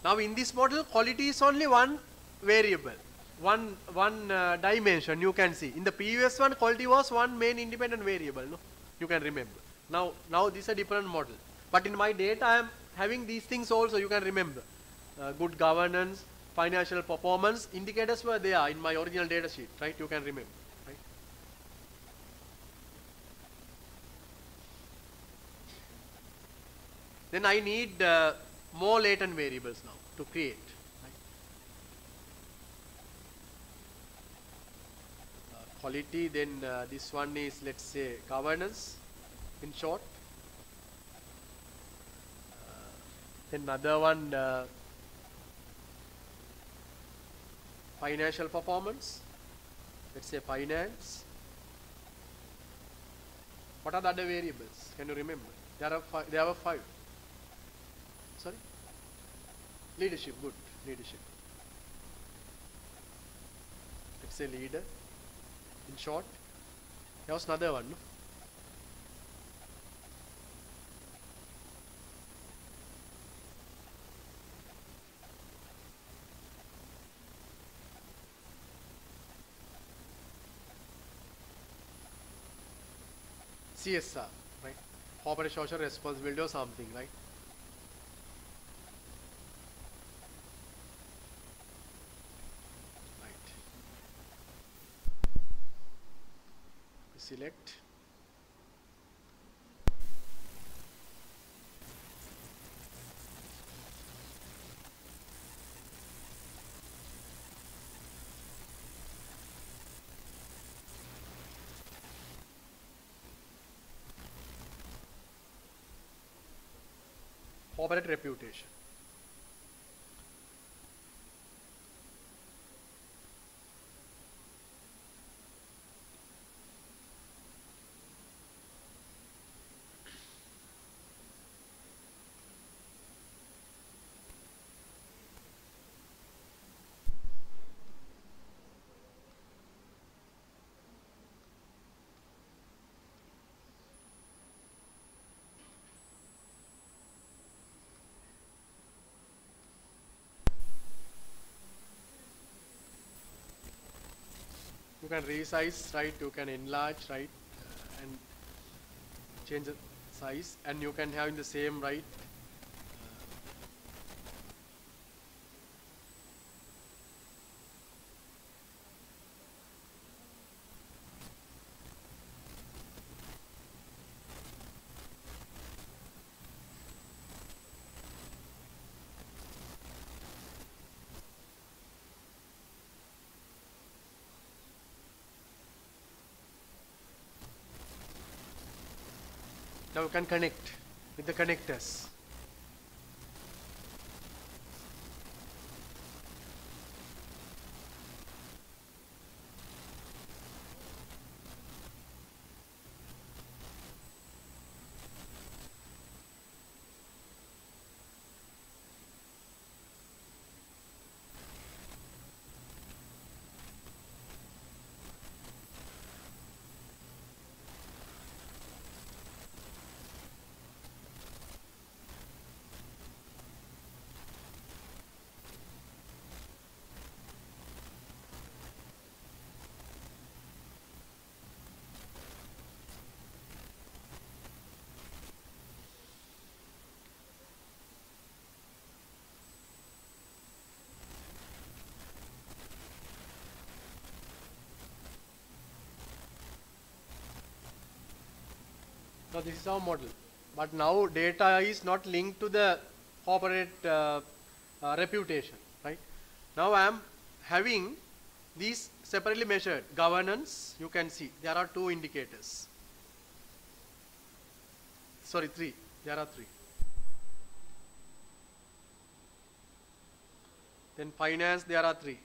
Now in this model, quality is only one variable, one dimension you can see. In the previous one, quality was one main independent variable, no? You can remember. Now this is a different model. But in my data, I am having these things also, you can remember. Good governance, financial performance, indicators were there in my original data sheet, right? You can remember, right? Then I need more latent variables now to create. Right? Quality, then this one is, let's say, governance in short. Then another one, financial performance. Let's say finance. What are the other variables? Can you remember? There are five. Sorry? Leadership, good. Leadership. Let's say leader. In short. There was another one, no? CSR, right? Corporate social responsibility or something, right? Select. Corporate reputation. You can resize, right? You can enlarge, right? And change the size, and you can have in the same, right? Now you can connect with the connectors. Now this is our model. But now data is not linked to the corporate reputation, right? Now I am having these separately measured. Governance, you can see there are 2 indicators. Sorry, 3. There are 3. Then finance, there are 3.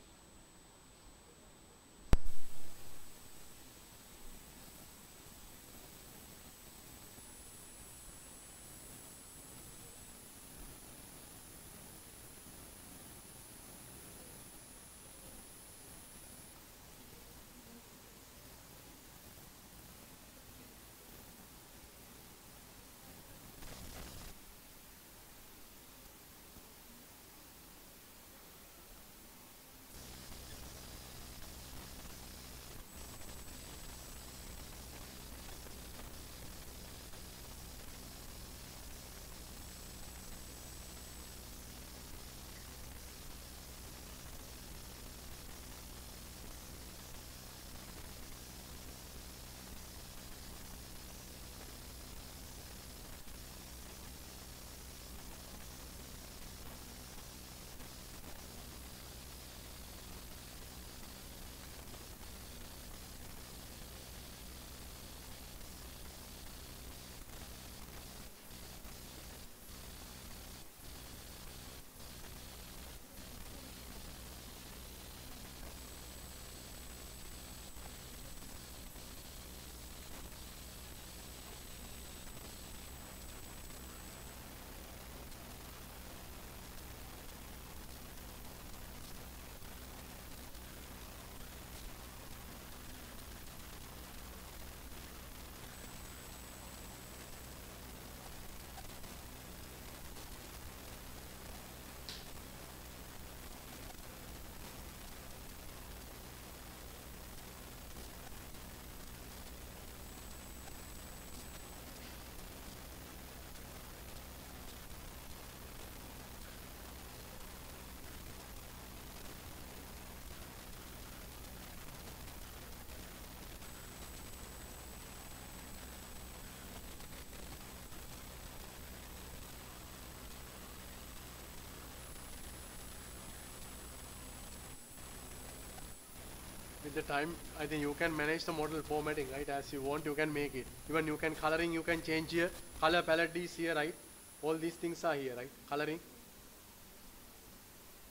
With the time, I think you can manage the model formatting, right? As you want, you can make it. Even you can coloring, you can change here. Color palette is here, right? All these things are here, right? Coloring.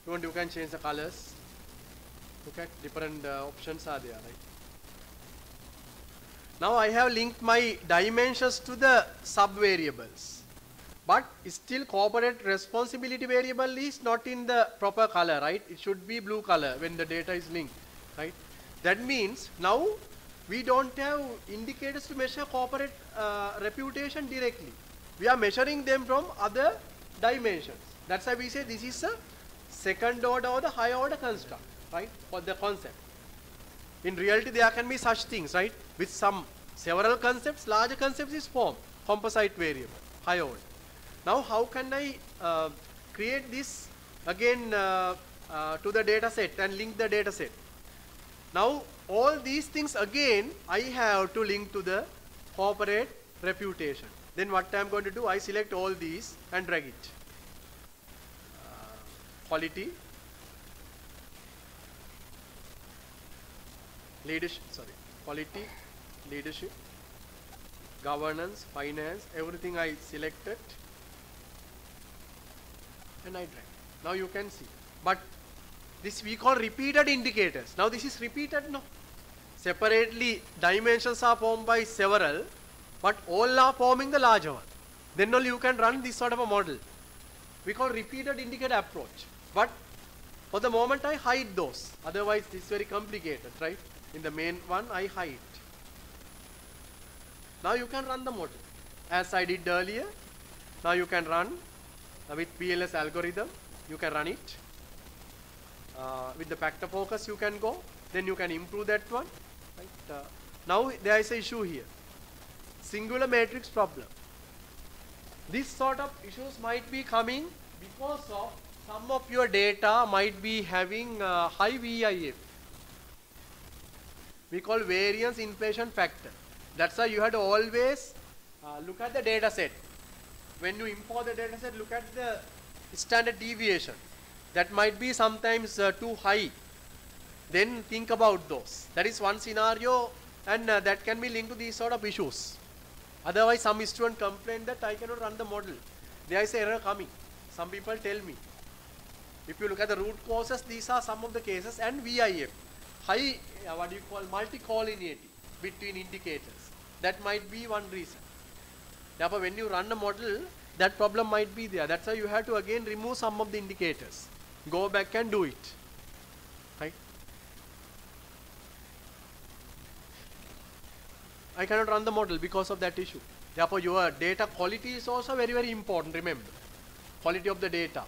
You want, you can change the colors. Look at different options are there, right? Now I have linked my dimensions to the sub variables. But still corporate responsibility variable is not in the proper color, right? It should be blue color when the data is linked, right? That means now we don't have indicators to measure corporate reputation directly. We are measuring them from other dimensions. That's why we say this is a second order or the higher order construct, right? For the concept. In reality, there can be such things, right? With several concepts, larger concepts is formed, composite variable, higher order. Now, how can I create this again to the data set and link the data set? Now, all these things again, I have to link to the corporate reputation. Then what I am going to do, I select all these and drag it. Quality, leadership, quality, leadership, governance, finance, everything I selected and I drag. Now you can see. But this we call repeated indicators. Now this is repeated, no? Separately, dimensions are formed by several, but all are forming the larger one. Then only you can run this sort of a model. We call repeated indicator approach. But for the moment I hide those. Otherwise this is very complicated, right? In the main one I hide. Now you can run the model. As I did earlier, now you can run with PLS algorithm. You can run it. With the factor focus you can go. Then you can improve that one. Right? Now there is an issue here. Singular matrix problem. This sort of issues might be coming because of some of your data might be having high VIF. We call variance inflation factor. That's why you have to always look at the data set. When you import the data set, look at the standard deviation. That might be sometimes too high. Then think about those. That is one scenario, and that can be linked to these sort of issues. Otherwise, some student complain that I cannot run the model. There is an error coming. Some people tell me. If you look at the root causes, these are some of the cases, and VIF, high, multi-collinearity between indicators. That might be one reason. Therefore, when you run a model, that problem might be there. That's why you have to again remove some of the indicators. Go back and do it. Right? I cannot run the model because of that issue. Therefore, your data quality is also very, very important. Remember, quality of the data.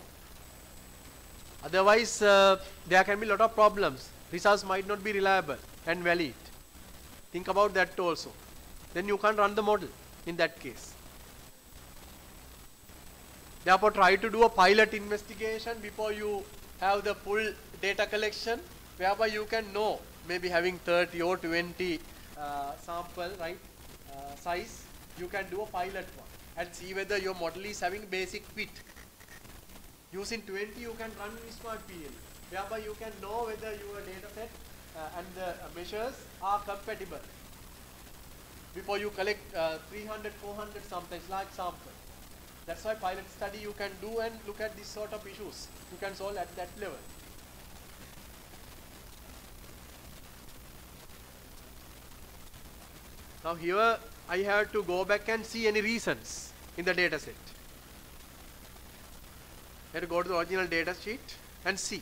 Otherwise, there can be a lot of problems. Results might not be reliable and valid. Think about that also. Then you can't run the model in that case. Therefore, try to do a pilot investigation before you have the full data collection, whereby you can know, maybe having 30 or 20 sample, right, size, you can do a pilot one and see whether your model is having basic fit. Using 20, you can run Smart PL, whereby you can know whether your data set and the measures are compatible before you collect 300, 400 sometimes large sample. That's why pilot study you can do and look at this sort of issues. You can solve at that level. Now here I have to go back and see any reasons in the data set. I have to go to the original data sheet and see.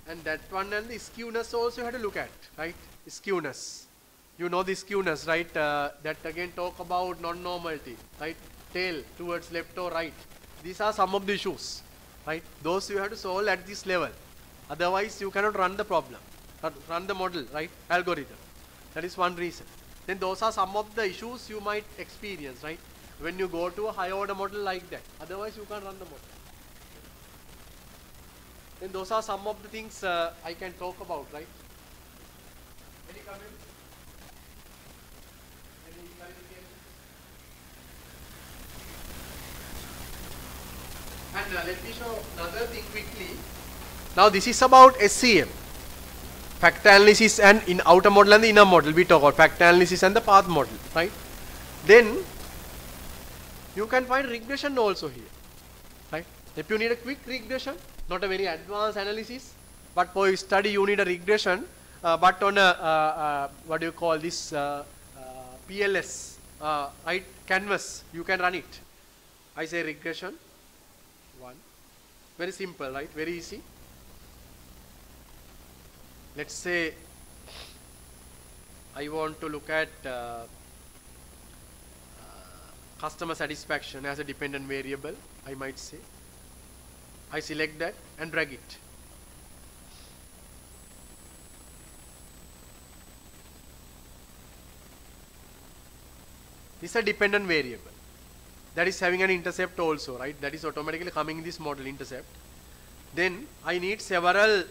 And that one and the skewness also you have to look at, right? Skewness. You know the skewness, right? That again talk about non-normality, right? Tail towards left or right. These are some of the issues, right? Those you have to solve at this level. Otherwise, you cannot run the problem, run the model, right? Algorithm. That is one reason. Then those are some of the issues you might experience, right? When you go to a high order model like that. Otherwise, you can't run the model. Then those are some of the things I can talk about, right? Any comments? Any clarification? And let me show another thing quickly. Now this is about SCM. Factor analysis and in outer model and the inner model. We talk about factor analysis and the path model, right? Then you can find regression also here, right? If you need a quick regression, not a very advanced analysis, but for your study you need a regression, but on a, what do you call this, PLS, right, canvas, you can run it. I say regression, one, very simple, right, very easy. Let's say I want to look at customer satisfaction as a dependent variable, I might say. I select that and drag it. This is a dependent variable that is having an intercept also, right? That is automatically coming in this model intercept. Then I need several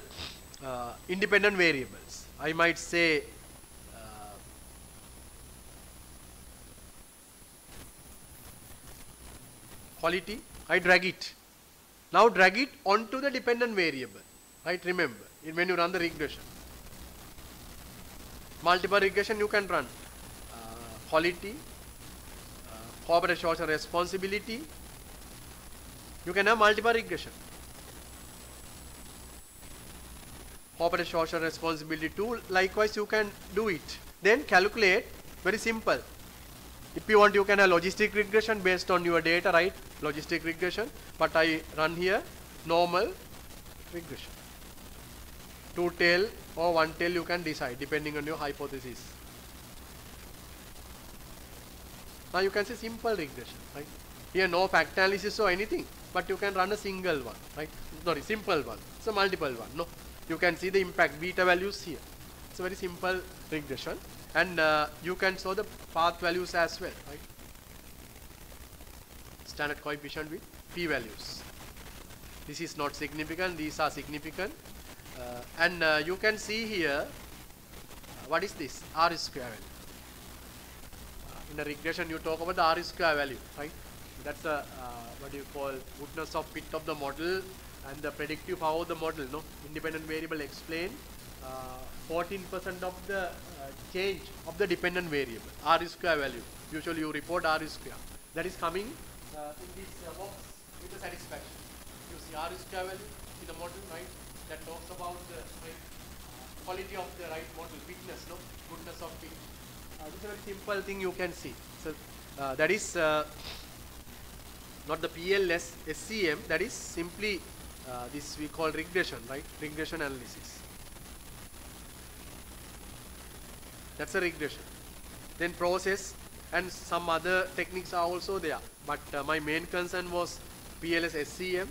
independent variables. I might say quality. I drag it. Now drag it onto the dependent variable, right? Remember, when you run the regression, multiple regression you can run. Quality, corporate social responsibility, you can have multiple regression. Corporate social responsibility tool, likewise you can do it. Then calculate, very simple. If you want, you can have logistic regression based on your data, right? Logistic regression, but I run here normal regression. Two tail or one tail you can decide depending on your hypothesis. Now you can say simple regression, right? Here no factor analysis or anything, but you can run a single one, right? Sorry, simple one. So multiple one. No, you can see the impact beta values here. It's a very simple regression, and you can show the path values as well, right? Standard coefficient with p values. This is not significant, these are significant. And you can see here, what is this? R square value. In a regression, you talk about the R square value, right? That's a what do you call goodness of fit of the model and the predictive power of the model. No, independent variable explain 14% of the change of the dependent variable R square value. Usually you report R square. That is coming in this box with the satisfaction. You see R square value in the model, right? That talks about the quality of the right model, fitness, no, goodness of fit. This is a very simple thing you can see. So that is not the PLS SCM. That is simply this we call regression, right? Regression analysis. That's a regression. Then process and some other techniques are also there. But my main concern was PLS SCM,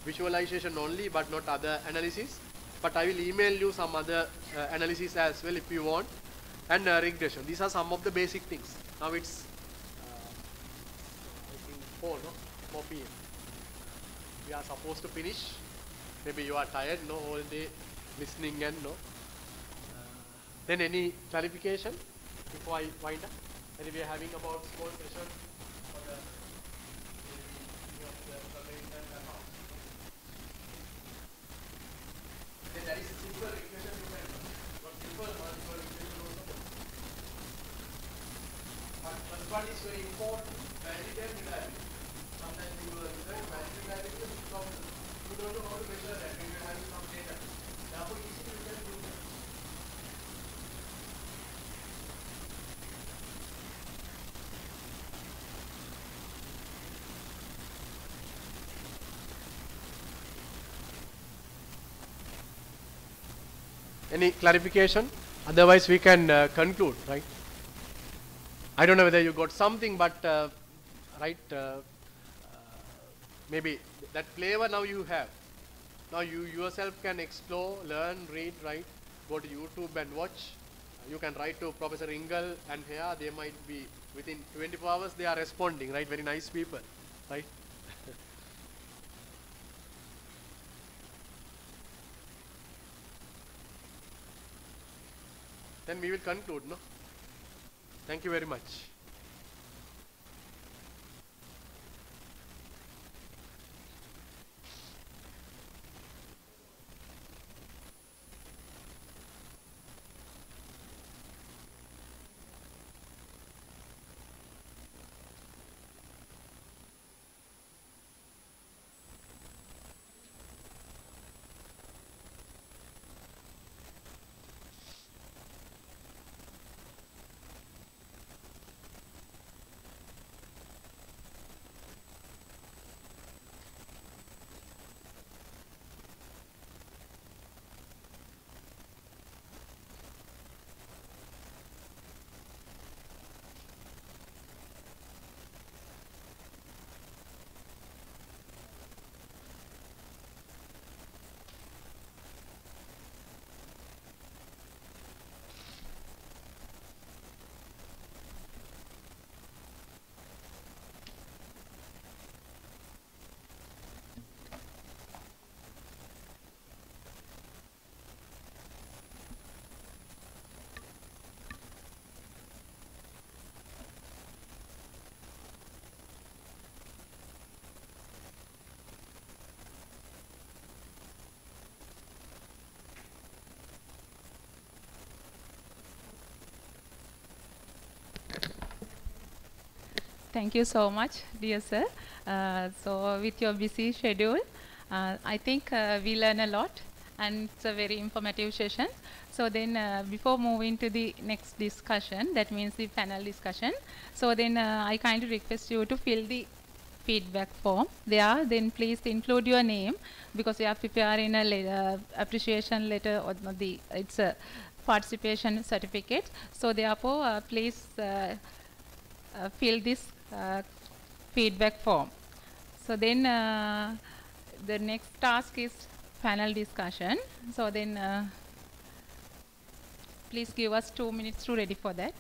visualization only, but not other analysis. But I will email you some other analysis as well if you want. And regression. These are some of the basic things. Now it's I think 4 p.m. We are supposed to finish. Maybe you are tired, no, all day listening and no. Then any clarification before I wind up? And we are having about small session for the then that is a simple regression you can do. Not simple, multiple regression also. But first one is very important, validity and reliability. Sometimes you will validity and reliability is a problem. You don't know how to measure that when you are having some data. Therefore, easily you can do that. Any clarification? Otherwise, we can conclude, right? I don't know whether you got something, but right, maybe that flavor now you have. Now you yourself can explore, learn, read, right? Go to YouTube and watch. You can write to Professor Ingle and here they might be within 24 hours they are responding, right? Very nice people, right? Then we will conclude, no? Thank you very much. Thank you so much, dear sir. So with your busy schedule, I think we learn a lot and it's a very informative session. So then before moving to the next discussion, that means the panel discussion, so then I kindly request you to fill the feedback form there. Then please include your name because we are preparing a appreciation letter or the it's a participation certificate. So therefore please fill this feedback form. So then the next task is panel discussion. So then please give us 2 minutes to ready for that.